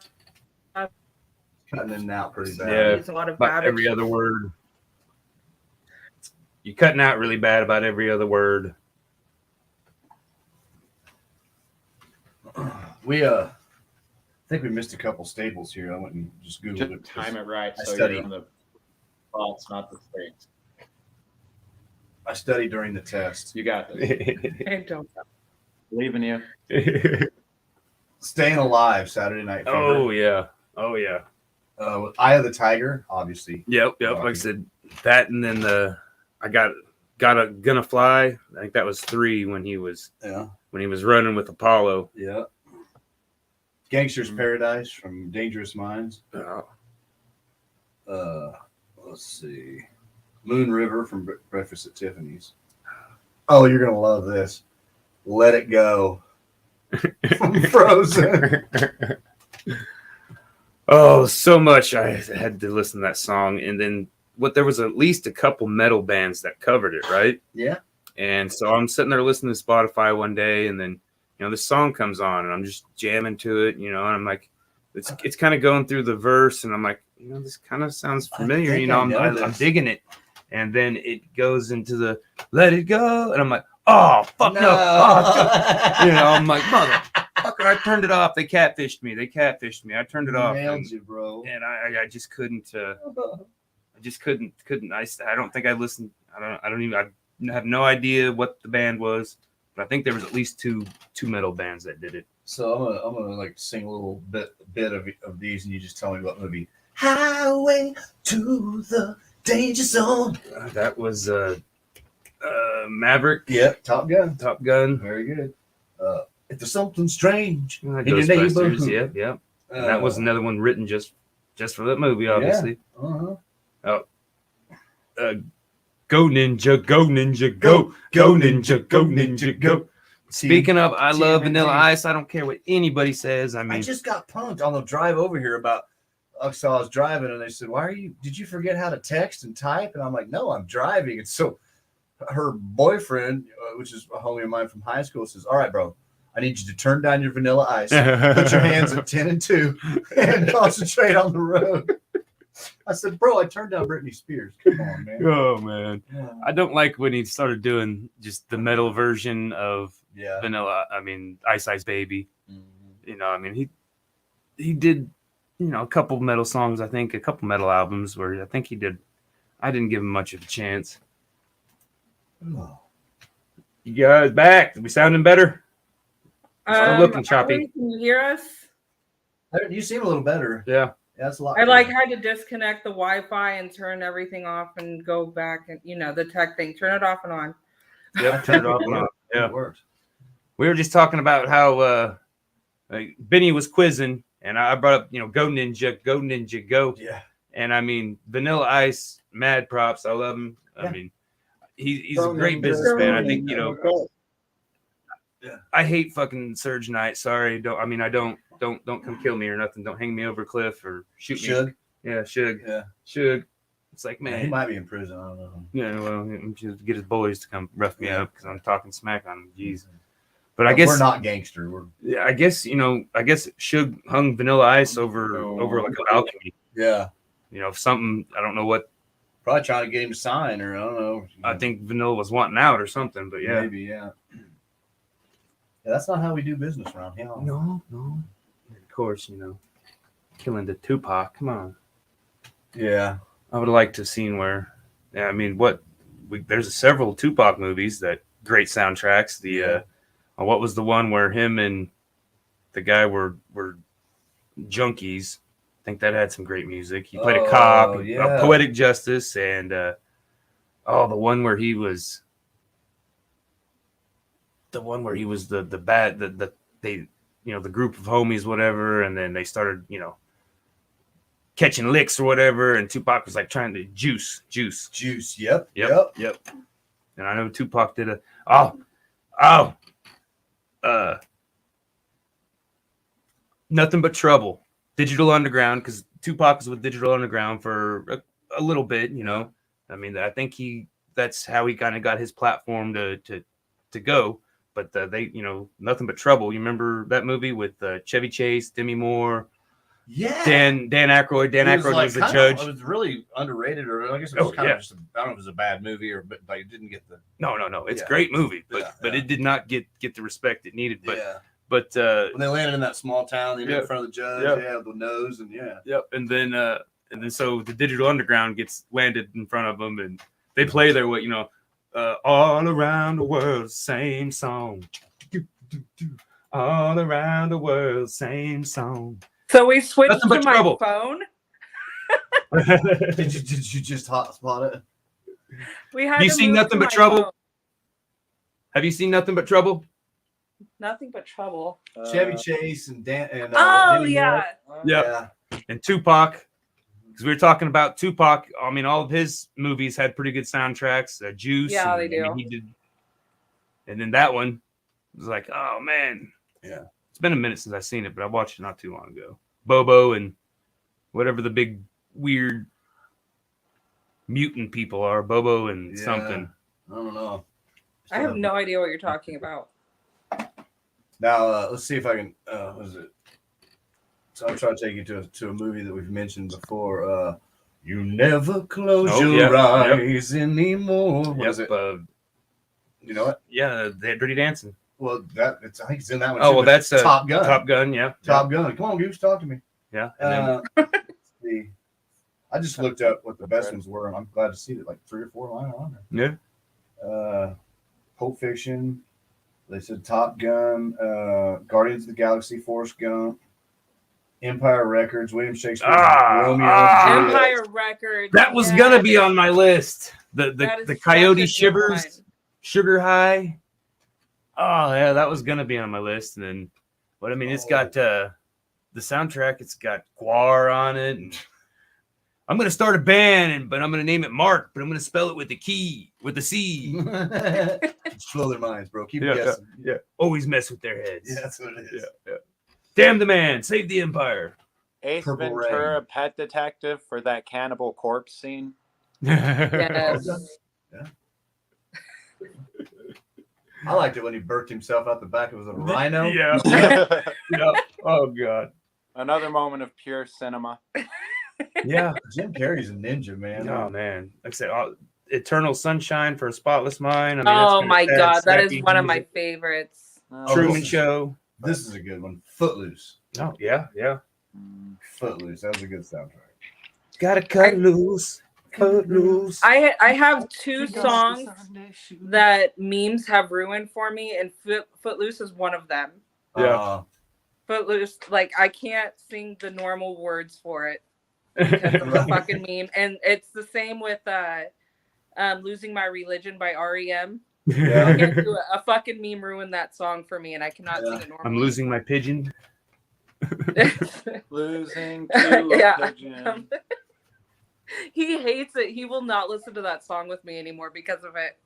Cutting in and out pretty bad. Yeah. There's a lot of About Babbage. every other word. You're cutting out really bad about every other word. We I think we missed a couple staples here. I went and just Googled Just it. time it right I so study. you're in the spots, not the states. I studied during the test. You got this. I don't know. Believe in you. Staying Alive, Saturday Night Fever. Oh yeah. Oh yeah. With Eye of the Tiger, obviously. Yep. Like I said, that, and then I got Gonna Fly. I think that was 3 when he was running with Apollo. Yeah. Gangster's Paradise from Dangerous Minds. Let's see. Moon River from Breakfast at Tiffany's. Oh, you're gonna love this. Let It Go from Frozen. Oh, so much. I had to listen to that song, and then there was at least a couple metal bands that covered it, right? Yeah. And so I'm sitting there listening to Spotify one day, and then this song comes on, and I'm just jamming to it, and I'm like, it's kind of going through the verse, and I'm like, this kind of sounds familiar, I'm digging it, and then it goes into the Let It Go, and I'm like, oh fuck no, I'm like, motherfucker, I turned it off. They catfished me. I turned it off, Nailed you, bro. and I just couldn't. I just couldn't. I don't think I listened. I don't even. I have no idea what the band was, but I think there was at least two metal bands that did it. So I'm gonna like sing a little bit of these, and you just tell me what movie. Highway to the Danger Zone. That was Maverick. Yep, Top Gun. Top Gun. Very good. If there's something strange in your Ghostbusters. neighborhood. Yep. And that was another one written just for that movie, obviously. Yeah. Go Ninja, go Ninja, go Ninja, go Ninja, go. Speaking of, I love Vanilla Ice. I don't care what anybody says. I just got punked on the drive over here about. So I was driving, and they said, did you forget how to text and type? And I'm like, no, I'm driving. And so her boyfriend, which is a homie of mine from high school, says, all right, bro, I need you to turn down your Vanilla Ice, put your hands at 10 and 2, and concentrate on the road. I said, bro, I turned down Britney Spears. Come on, man. Oh, man. Yeah. I don't like when he started doing just the metal version of Ice Ice Baby. Mm-hmm. He did, a couple metal songs, I think, a couple metal albums where I think he did. I didn't give him much of a chance. Oh. You guys back? Are we sounding better? Still looking choppy. Can you hear us? You seem a little better. Yeah. That's a lot. I had to disconnect the Wi-Fi and turn everything off and go back and the tech thing. Turn it off and on. Yep, turn it off and on. Yeah, it works. We were just talking about how Benny was quizzing, and I brought up go Ninja, go. Yeah. And Vanilla Ice, mad props. I love him. Yeah. He's a great businessman. I think I hate fucking Surge Knight. Sorry, don't come kill me or nothing. Don't hang me over a cliff or shoot me. Shug? Yeah, Shug. Yeah. Shug. It's like, man. He might be in prison. I don't know. Yeah, well, just get his boys to come rough me up because I'm talking smack on him. Jeez. But I guess we're not gangster. I guess Shug hung Vanilla Ice over like a balcony. Yeah. Something, I don't know what. Probably trying to get him to sign, or I don't know. I think Vanilla was wanting out or something, but yeah. Maybe, yeah. Yeah, that's not how we do business around here. No. Of course, killing the Tupac. Come on. Yeah. I would like to have seen where, there's several Tupac movies that great soundtracks. What was the one where him and the guy were junkies? I think that had some great music. He played a cop, Poetic Justice, and the one where he was. The one where he was the bad the group of homies, whatever, and then they started catching licks or whatever, and Tupac was like trying to juice. Yep. And I know Tupac did Nothing But Trouble, Digital Underground, because Tupac was with Digital Underground for a little bit, I think that's how he kind of got his platform to go. But they, Nothing But Trouble. You remember that movie with Chevy Chase, Demi Moore, Dan Aykroyd. Dan Aykroyd was the judge. It was really underrated, or I guess it was kind of just. I don't know if it was a bad movie but it didn't get the. No. It's a great movie, but it did not get the respect it needed. But when they landed in that small town, they met in front of the judge. Yeah, the nose and and then so the Digital Underground gets landed in front of them, and they play their All around the world, same song. All around the world, same song. So we switched Nothing but to my trouble. phone. Did you just hotspot it? We had You to seen move Nothing to But my Trouble? phone. Have you seen Nothing But Trouble? Nothing but trouble. Chevy Chase and Dan and Oh Demi yeah. Moore. Yep. Yeah. And Tupac, because we were talking about Tupac. I mean, all of his movies had pretty good soundtracks. Juice. Yeah, and, they do. I mean, he did. And then that one was like, oh man. Yeah. It's been a minute since I've seen it, but I watched it not too long ago. Bobo and whatever the big weird mutant people are. Bobo and Yeah. something. I don't know. I have no idea what you're talking about. Now let's see if I can. What is it? So I'm trying to take you to a movie that we've mentioned before. You never close your eyes anymore. What is it? You know what? Yeah, they had Dirty Dancing. Well, I think it's in that one. Oh, too, well, but that's Top Gun. Top Gun, yeah. Top Gun. Come on, Goose, talk to me. Yeah. And Let's see. I just looked up what the best ones were, and I'm glad to see that like 3 or 4 lines on there. yeah. Pulp Fiction. They said Top Gun, Guardians of the Galaxy, Forrest Gump, Empire Records, William Shakespeare, Romeo and Juliet. Empire Records. That was yes. gonna be on my list. That is The such Coyote a good Shivers, one. Sugar High. Oh yeah, that was gonna be on my list. And then, but I mean, it's got the soundtrack. It's got Guar on it. And I'm gonna start a band, but I'm gonna name it Mark, but I'm gonna spell it with the C. Just blow their minds, bro. Keep guessing. Yeah. Always mess with their heads. Yeah, that's what it is. Yeah. Damn the man, save the empire. Ace Purple Ventura, Rain. Pet Detective for that cannibal corpse scene. Yes. Yeah. I liked it when he burped himself out the back of a rhino. Yeah. Yeah. Oh god. Another moment of pure cinema. Yeah. Jim Carrey's a ninja, man. Oh man. Like I said, Eternal Sunshine for a Spotless Mind. I mean, Oh that's my sad, god, that is snappy one of my music. favorites. Truman Show. This is a good one. Footloose. Oh yeah. Footloose. That was a good soundtrack. Gotta cut loose. Cut loose. I have 2 songs that memes have ruined for me, and Footloose is one of them. Yeah. Footloose, like I can't sing the normal words for it because of the fucking meme, and it's the same with "Losing My Religion" by REM. I can't do it. A fucking meme ruined that song for me, and I cannot sing it normally. I'm losing my pigeon. Losing to a Yeah. pigeon. He hates it. He will not listen to that song with me anymore because of it.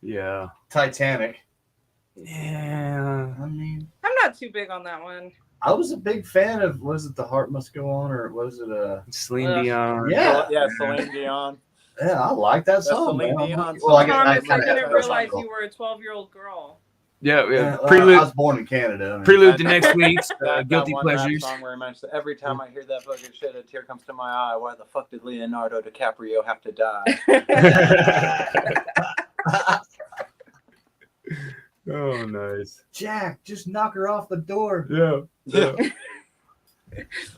Yeah. Titanic. Yeah. I mean, I'm not too big on that one. I was a big fan of, was it The Heart Must Go On, or was it Celine Dion. Yeah. Yeah, Celine Dion. Yeah, I like that That's song. Celine man. Dion Well, I, song. guess Thomas, I kinda didn't had realize that you were a 12-year-old girl. Yeah. Yeah, I Prelude. was born in Canada. I mean, Prelude to next week's That Guilty one rap Pleasures. song where he mentions every time I hear that fucking shit, a tear comes to my eye. Why the fuck did Leonardo DiCaprio have to die? Oh, nice. Jack, just knock her off the door. Yeah.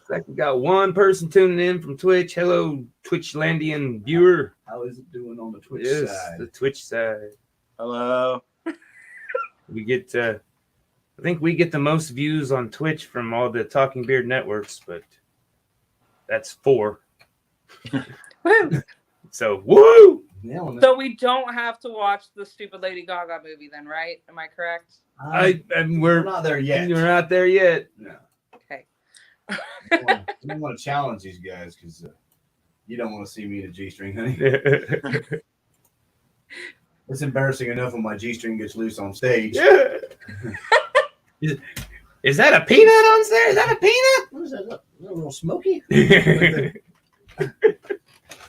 Like we got one person tuning in from Twitch. Hello, Twitchlandian viewer. How is it doing on the Twitch Yes, side? the Twitch side. Hello. We get, I think we get the most views on Twitch from all the Talking Beard networks, but that's 4. Woo! So, woo! Yeah, well, So we don't have to watch the stupid Lady Gaga movie then, right? Am I correct? we're We're not there yet. not there yet. No. Okay. I don't want to challenge these guys because you don't want to see me in a G-string, honey. It's embarrassing enough when my G-string gets loose on stage. Is that a peanut on there? Is that a peanut? What is that? Is that a little smoky?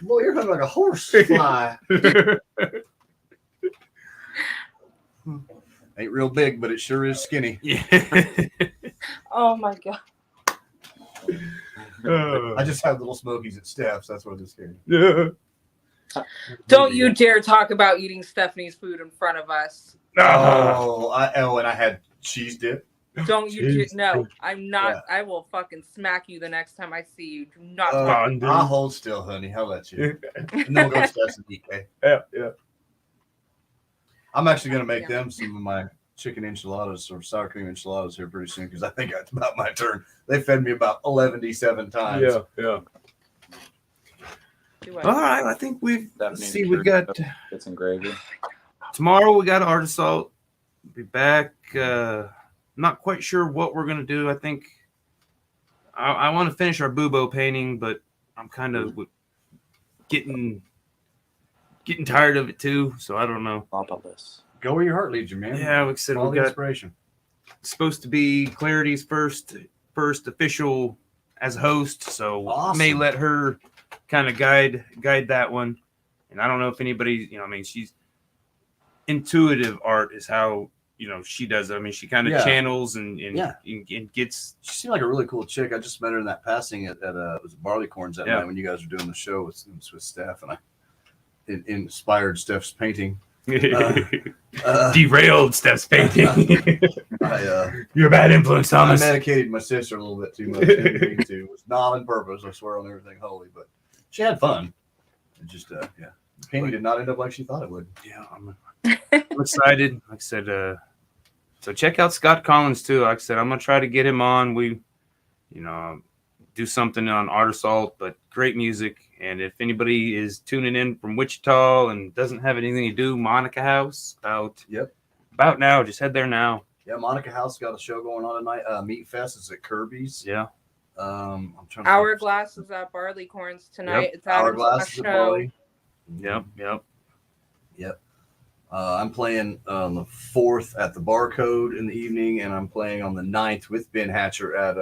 Boy, you're hunting like a horse fly. Ain't real big, but it sure is skinny. Oh my god. I just have little smokies at Steph's. That's what it's here. Yeah. Don't you dare talk about eating Stephanie's food in front of us. Oh, and I had cheese dip. Don't you Jeez. no, I'm not. I will fucking smack you the next time I see you. Do not talk. Fondue. I'll hold still, honey. I'll let you. And then we'll go to Steph's and eat, okay? Yeah. I'm actually going to make Yeah. them some of my chicken enchiladas or sour cream enchiladas here pretty soon because I think it's about my turn. They fed me about 11 times. Yeah. Do All right. I think we've That let's means see. sure We've got It's in gravy. tomorrow. We got Art Assault. Be back. Not quite sure what we're gonna do. I think I want to finish our Bubo painting, but I'm kind of getting tired of it too. So I don't know. Go where your heart leads you, man. Yeah, like I said, Follow we the got inspiration. supposed to be Clarity's first official as host, so Awesome. may let her kind of guide that one. And I don't know if anybody, she's intuitive art is how she does it. I mean, she kind of Yeah. channels and gets. She seemed like a really cool chick. I just met her in that passing at it was Barleycorns that Yeah. night when you guys were doing the show with Steph, and it inspired Steph's painting. Derailed Steph's painting. You're a bad influence, I Thomas. medicated my sister a little bit too much. Didn't mean to. It was not on purpose. I swear on everything holy, but she had fun. It just, the painting did not end up like she thought it would. Yeah, I'm excited. Like I said, so check out Scott Collins too. Like I said, I'm gonna try to get him on. We, do something on Art Assault, but great music. And if anybody is tuning in from Wichita and doesn't have anything to do, Monica House about now. Just head there now. Yeah, Monica House got a show going on tonight. Meat Fest is at Kirby's. Yeah. I'm trying. Hourglass is at Barleycorns tonight. Yep. It's Adam's Hourglass last is at show. Barley. Yep. I'm playing on the 4th at the Barcode in the evening, and I'm playing on the 9th with Ben Hatcher at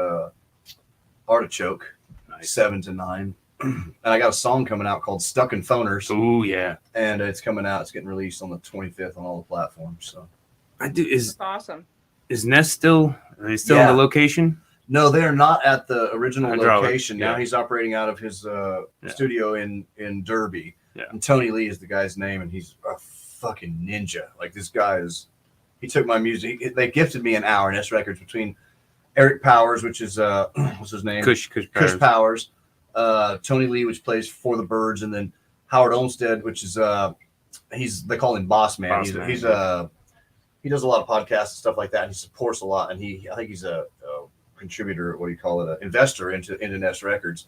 Artichoke, 7 to 9. And I got a song coming out called Stuck in Phoners, Oh yeah. and it's coming out. It's getting released on the 25th on all the platforms. So I do. It's awesome. Is Ness still? Are they still in Yeah. the location? no, they are not at the original Hydraulic, location. Now yeah. he's operating out of his studio in Derby. Yeah. And Tony Lee is the guy's name, and he's a fucking ninja. Like, this guy is. He took my music. They gifted me an hour in S Records between Eric Powers, which is what's his name? Kush Powers. Tony Lee, which plays For the Birds, and then Howard Olmstead, which is they call him Boss Man. Boss He does a lot of podcasts and stuff like that. And he supports a lot, and I think he's a contributor, what do you call it, an investor into Ness Records.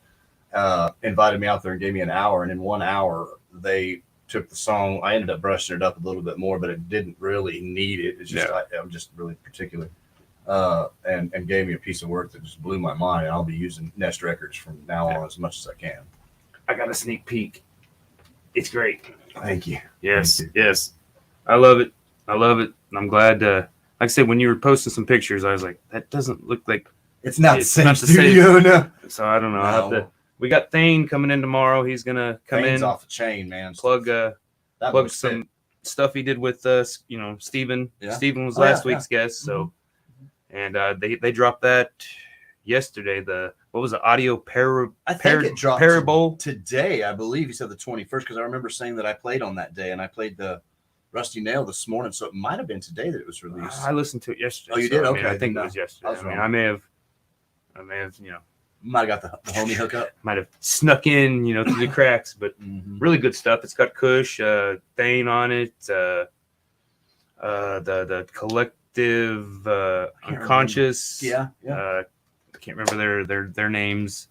Invited me out there and gave me an hour, and in 1 hour they took the song. I ended up brushing it up a little bit more, but it didn't really need it. It's just I'm just really particular. And gave me a piece of work that just blew my mind. And I'll be using Nest Records from now on as much as I can. I got a sneak peek. It's great. Thank you. Yes, Thank you. yes. I love it. And I'm glad. Like I said, when you were posting some pictures, I was like, that doesn't look like. It's not the It's same not the same. studio, no. So I don't know. We got Thane coming in tomorrow. He's gonna come Thane's in, off the chain, man. plug That was some stuff he did with Steven. Yeah. Steven was Oh, last yeah, week's guest. So, and they dropped that yesterday. What was the audio I think it dropped parable? today. I believe he said the 21st, because I remember saying that I played on that day, and I played the Rusty Nail this morning, so it might have been today that it was released. I listened to it yesterday. Oh, you did? I mean, Okay. I think No, it was yesterday. I was wrong. I may have, Might have got the homie hookup. might have snuck in, through the cracks, but Mm-hmm. really good stuff. It's got Kush, Thane on it, the collective unconscious. Yeah. I can't remember their names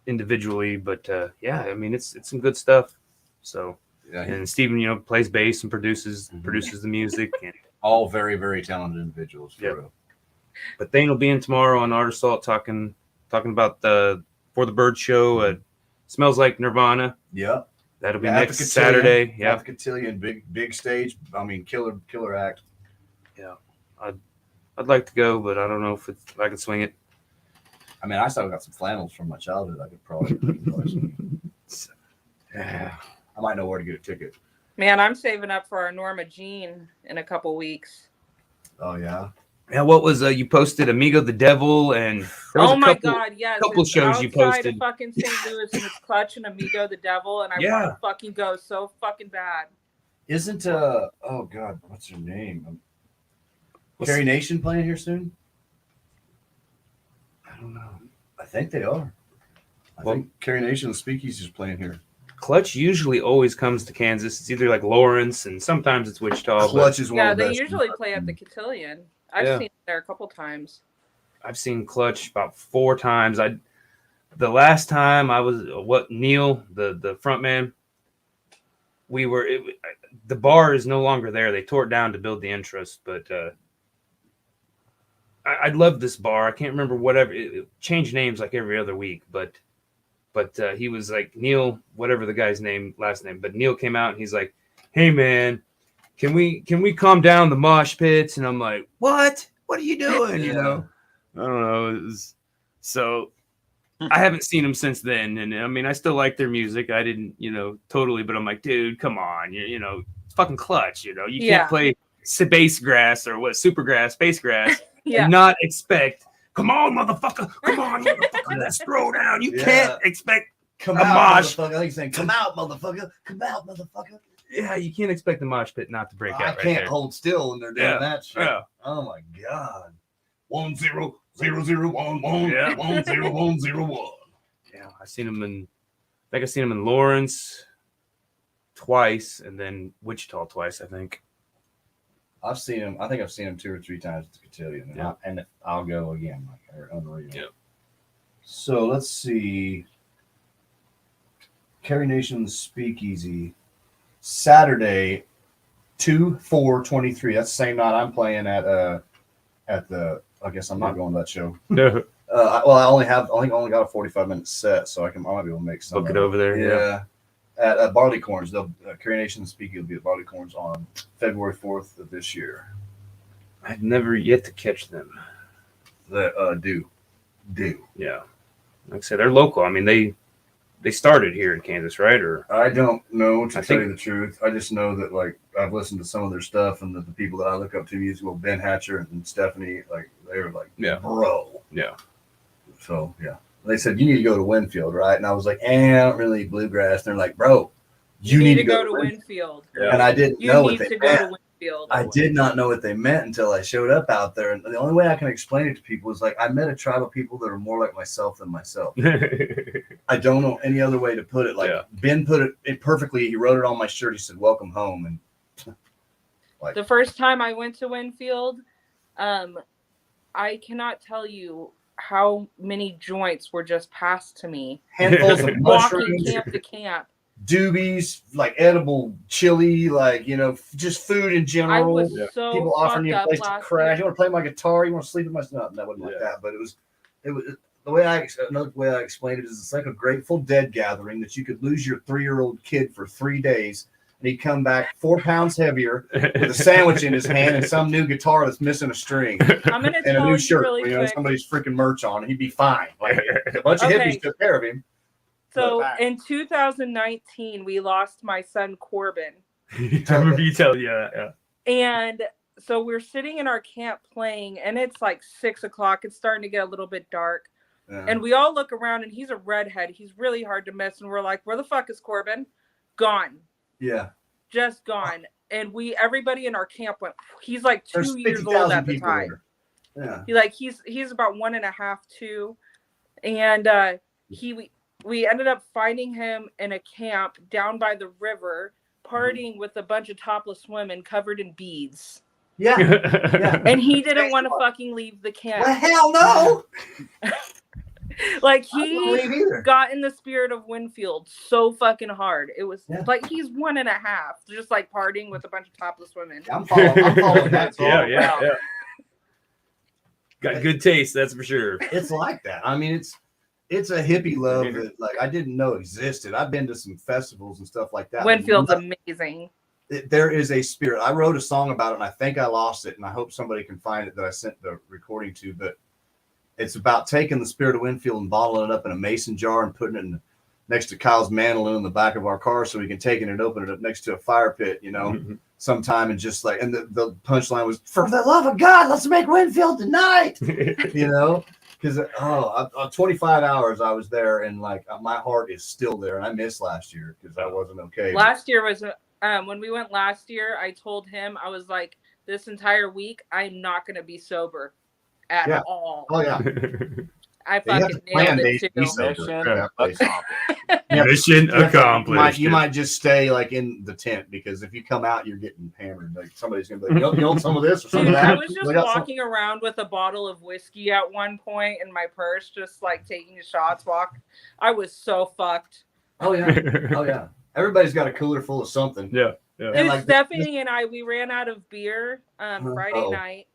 individually, but I mean it's some good stuff. So Yeah, and Steven, plays bass and produces Mhm. the music. And, all very, very talented individuals. For Yep. real. but Thane will be in tomorrow on Art Assault talking about the For the Bird show. Smells Like Nirvana. Yeah. That'll be Yeah, at next the Cotillion. Saturday. Yeah. At the Cotillion, big stage. I mean, killer act. I'd like to go, but I don't know if I can swing it. I mean, I still got some flannels from my childhood. I could probably Yeah. I might know where to get a ticket. Man, I'm saving up for our Norma Jean in a couple weeks. Oh yeah. Yeah, what was you posted Amigo the Devil, and there was Oh a my couple, God, yes. couple it's shows you outside posted. of fucking St. Louis, and it's Clutch and Amigo the Devil, and I Yeah. want to fucking go so fucking bad. Isn't oh god, what's her name? Carrie Nation playing here soon? don't know. I think they are. I think Carrie Nation Speakeasy is playing here. Clutch usually always comes to Kansas. It's either like Lawrence and sometimes it's Wichita. Clutch is one Yeah, of the they best. usually play at the Cotillion. I've seen it there a couple times. I've seen Clutch about 4 times. The last time I was Neil, the front man, the bar is no longer there. They tore it down to build the interest, but I love this bar. I can't remember whatever. It changed names like every other week, but he was like Neil, whatever the guy's last name. But Neil came out and he's like, "Hey man, can we calm down the mosh pits?" And I'm like, "What? What are you doing?" You know, I don't know. So I haven't seen them since then, and I mean, I still like their music. I didn't, totally, but I'm like, dude, come on, it's fucking Clutch. You can't play bass grass or supergrass, bass grass, and not expect. Come on, motherfucker! Come on, motherfucker! Let's throw down. You can't expect Come a out, mosh. motherfucker. I think he's saying, "Come out, motherfucker! Come out, motherfucker!" Yeah, you can't expect the mosh pit not to break out. I right can't there. hold still when they're doing that shit. Yeah. Oh my god! 100011 Yeah. 10101. Yeah, I think I've seen him in Lawrence twice, and then Wichita twice. I think. I've seen him. I think I've seen him 2 or 3 times at the Cotillion, and I'll go again. Like they're unreal. Yeah. So let's see. Carrie Nation Speakeasy, Saturday, 2/4/23. That's the same night I'm playing at the. I guess I'm not going to that show. No. Well, I only got a 45-minute set, so I might be able to make some. Book it over there. Yeah. At Barleycorns, Carrie Nation Speakeasy will be at Barleycorns on February 4th of this year. I've never yet to catch them. Do. Yeah, like I said, they're local. I mean, they started here in Kansas, right? Or I don't know to I tell think- you the truth. I just know that like I've listened to some of their stuff, and the people that I look up to musical, Ben Hatcher and Stephanie, like they were like, bro. Yeah. So yeah, they said you need to go to Winfield, right? And I was like, I don't really eat bluegrass. And they're like, bro, you need to go to Winfield. Yeah. And I didn't You know need what to they go meant. to Winfield. I did not know what they meant until I showed up out there. And the only way I can explain it to people is like I met a tribe of people that are more like myself than myself. I don't know any other way to put it. Like Ben put it perfectly. He wrote it on my shirt. He said, "Welcome home." And like the first time I went to Winfield, I cannot tell you how many joints were just passed to me. Handfuls of Walking mushrooms, camp to camp. doobies, like edible chili, like just food in general. I was so people offering you a place to crash. year. You want to play my guitar? You want to sleep in my no, that wasn't like that. But it was the way another way I explained it is it's like a Grateful Dead gathering that you could lose your 3-year-old kid for 3 days. And he'd come back 4 pounds heavier with a sandwich in his hand and some new guitar that's missing a string I'm gonna and a new shirt. Really quick. Somebody's freaking merch on, and he'd be fine. Like a bunch of hippies took care of him. So in 2019, we lost my son Corbin. I remember you telling yeah. And so we're sitting in our camp playing, and it's like 6 o'clock. It's starting to get a little bit dark. Yeah. And we all look around, and he's a redhead. He's really hard to miss. And we're like, where the fuck is Corbin? Gone. Yeah. Just gone. And everybody in our camp went, he's like 2 years old at the time. There. Yeah. He's about 1.5, 2. And we ended up finding him in a camp down by the river, partying with a bunch of topless women covered in beads. Yeah. Yeah. And he didn't want to fucking leave the camp. Well, hell no. Like he got in the spirit of Winfield so fucking hard. It was like he's 1.5, just like partying with a bunch of topless women. I'm following that. Yeah. Got good taste, that's for sure. It's like that. I mean, it's a hippie love that like I didn't know existed. I've been to some festivals and stuff like that. Winfield's amazing. There is a spirit. I wrote a song about it, and I think I lost it, and I hope somebody can find it that I sent the recording to. But it's about taking the spirit of Winfield and bottling it up in a mason jar and putting it next to Kyle's mandolin in the back of our car so we can take it and open it up next to a fire pit, sometime. And just like, and the punchline was, for the love of God, let's make Winfield tonight, because 25 hours I was there, and like my heart is still there, and I missed last year because I wasn't okay. Last year was when we went last year, I told him, I was like, this entire week I'm not going to be sober at all. Oh yeah. I Yeah, you have fucking to plan nailed days it to be too. sober Mission at that place. accomplished. Yeah, Mission you have to- accomplished. You might just stay like in the tent because if you come out, you're getting hammered. Like somebody's gonna be like, you want some of this or some of Dude, that? I was just They got some- walking around with a bottle of whiskey at one point in my purse, just like taking shots. I was so fucked. Oh yeah, oh yeah. Everybody's got a cooler full of something. Yeah. And Dude, like Stephanie and I, we ran out of beer Friday Uh-oh. night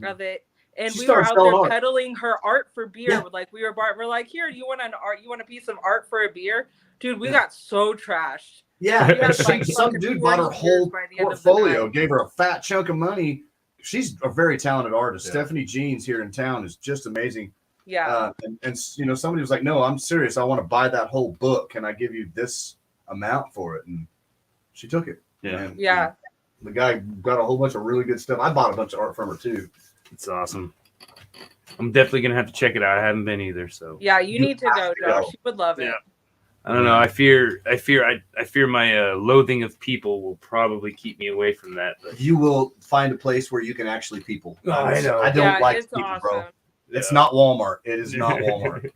of it, and She we were started out selling there art. peddling her art for beer. Yeah. Like we're like, here, you want an art? You want a piece of art for a beer? Dude, we Yeah. got so trashed. Yeah, We had, like, some fucking dude bought her 40 whole beers by the end of the portfolio, night. gave her a fat chunk of money. She's a very talented artist. Yeah. Stephanie Jeans here in town is just amazing. Yeah. And you know, somebody was like, "No, I'm serious. I want to buy that whole book. Can I give you this amount for it?" And she took it. Yeah. And, Yeah. the guy got a whole bunch of really good stuff. I bought a bunch of art from her too. It's awesome. I'm definitely gonna have to check it out. I haven't been either, so Yeah, you need to go, have to go. Josh. You would love it. Yeah. I don't know. I fear my loathing of people will probably keep me away from that. But You will find a place where you can actually people. Oh, I know. I don't Yeah, like it's people, awesome. bro. It's Yeah. not Walmart. It is not Walmart.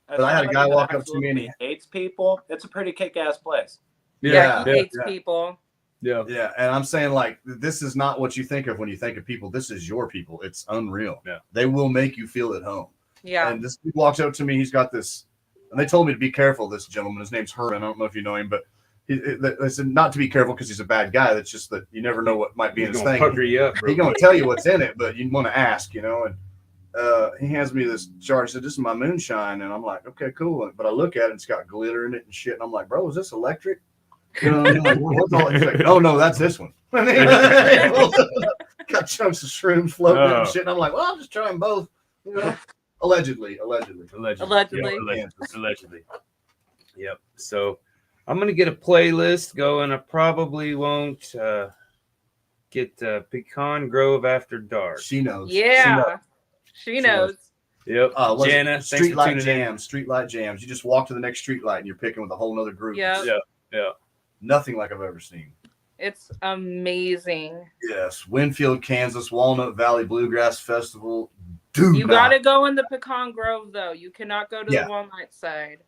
But I had a guy Somebody that walk up to me and absolutely hates people. It's a pretty kick-ass place. Yeah, he yeah, hates yeah. people. yeah. Yeah, and I'm saying like this is not what you think of when you think of people. This is your people. It's unreal. Yeah. They will make you feel at home. Yeah. And this dude walks up to me. He's got this, and they told me to be careful. This gentleman, his name's Herman. I don't know if you know him, but they said not to be careful because he's a bad guy. That's just that you never know what might be in He's his gonna thing. pucker you up, bro. He's gonna tell you what's in it, but you want to ask, you know. And he hands me this jar. He said, "This is my moonshine," and I'm like, "Okay, cool." But I look at it, it's got glitter in it and shit, and I'm like, "Bro, is this electric?" You know, I'm like, what's all? He's like, "Oh no, that's this one." Got chunks of shrooms floating Oh. and shit, and I'm like, "Well, I'll just try them both." You know, allegedly. Allegedly. Yeah, allegedly. Yep. So I'm gonna get a playlist going. I probably won't get Pecan Grove After Dark. She knows. Yeah. She knows. Yep. What's it? Jana, thanks for Streetlight tuning in. jams. Streetlight jams. You just walk to the next streetlight and you're picking with a whole nother group. Yeah. It's Yeah. nothing like I've ever seen. It's amazing. Yes, Winfield, Kansas, Walnut Valley Bluegrass Festival. Do You not. gotta go in the Pecan Grove though. You cannot go to Yeah. the Walmart side.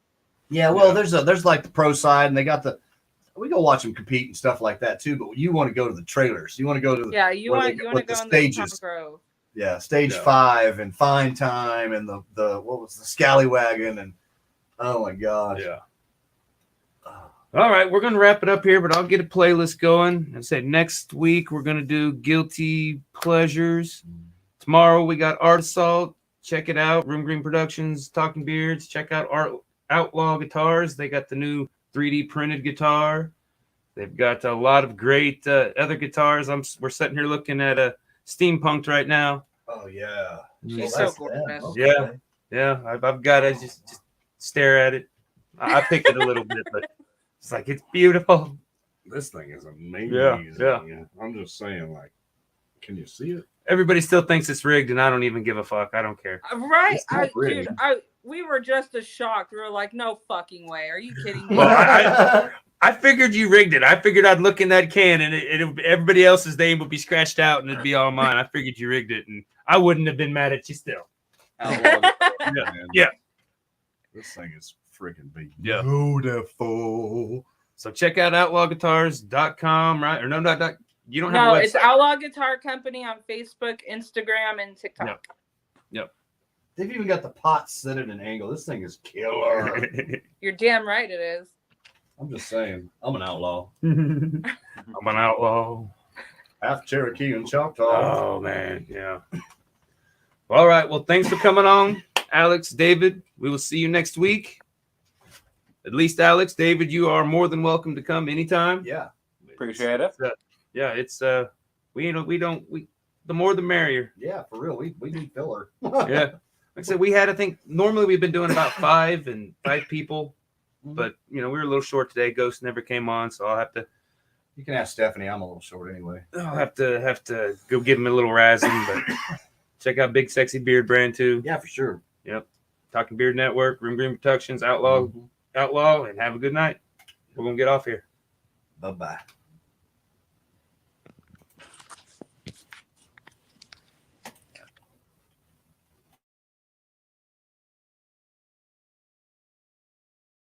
Yeah, well, Yeah. there's like the pro side, and they got the. We go watch them compete and stuff like that too. But you want to go to the trailers. You want to go to the Yeah, you where want they- to with go the in the Pecan stages. Grove. Yeah, stage Yeah. 5 and Fine Time and the what was the Scallywagon and oh my gosh. Yeah. All right, we're gonna wrap it up here, but I'll get a playlist going. I said next week we're gonna do Guilty Pleasures. Tomorrow we got Art Assault. Check it out. Room Green Productions, Talking Beards. Check out Outlaw Guitars. They got the new 3D printed guitar. They've got a lot of great other guitars. We're sitting here looking at a Steampunked right now. Oh yeah. She's Well, so that's gorgeous. them. Yeah. Yeah, I've got to just stare at it. I picked it a little bit, but it's like it's beautiful. This thing is amazing. Yeah. I'm just saying, like, can you see it? Everybody still thinks it's rigged, and I don't even give a fuck. I don't care. Right. It's not rigged. We were just as shocked. We were like, no fucking way. Are you kidding me? Well, I figured you rigged it. I figured I'd look in that can, and everybody else's name would be scratched out, and it'd be all mine. I figured you rigged it, and I wouldn't have been mad at you still. Yeah. This thing is freaking Yeah. beautiful. So check out outlawguitars.com, right? Or no, you don't have No, a website. it's Outlaw Guitar Company on Facebook, Instagram, and TikTok. Yep. They've even got the pot set at an angle. This thing is killer. You're damn right it is. I'm just saying. I'm an outlaw. I'm an outlaw. Half Cherokee and Choctaw. Oh, man. Yeah. All right. Well, thanks for coming on, Alex, David. We will see you next week. At least, Alex, David, you are more than welcome to come anytime. Yeah. Appreciate it. Yeah, it's the more the merrier. Yeah, for real. We need filler. Yeah. Like I said, I think normally we've been doing about five people, but we were a little short today. Ghost never came on, so I'll have to Stephanie. I'm a little short anyway. have to go give him a little razzing, but check out Big Sexy Beard brand too. Yeah, for sure. Yep. Talking Beard Network, Room Green Productions, Outlaw, and have a good night. We're gonna get off here. Bye-bye.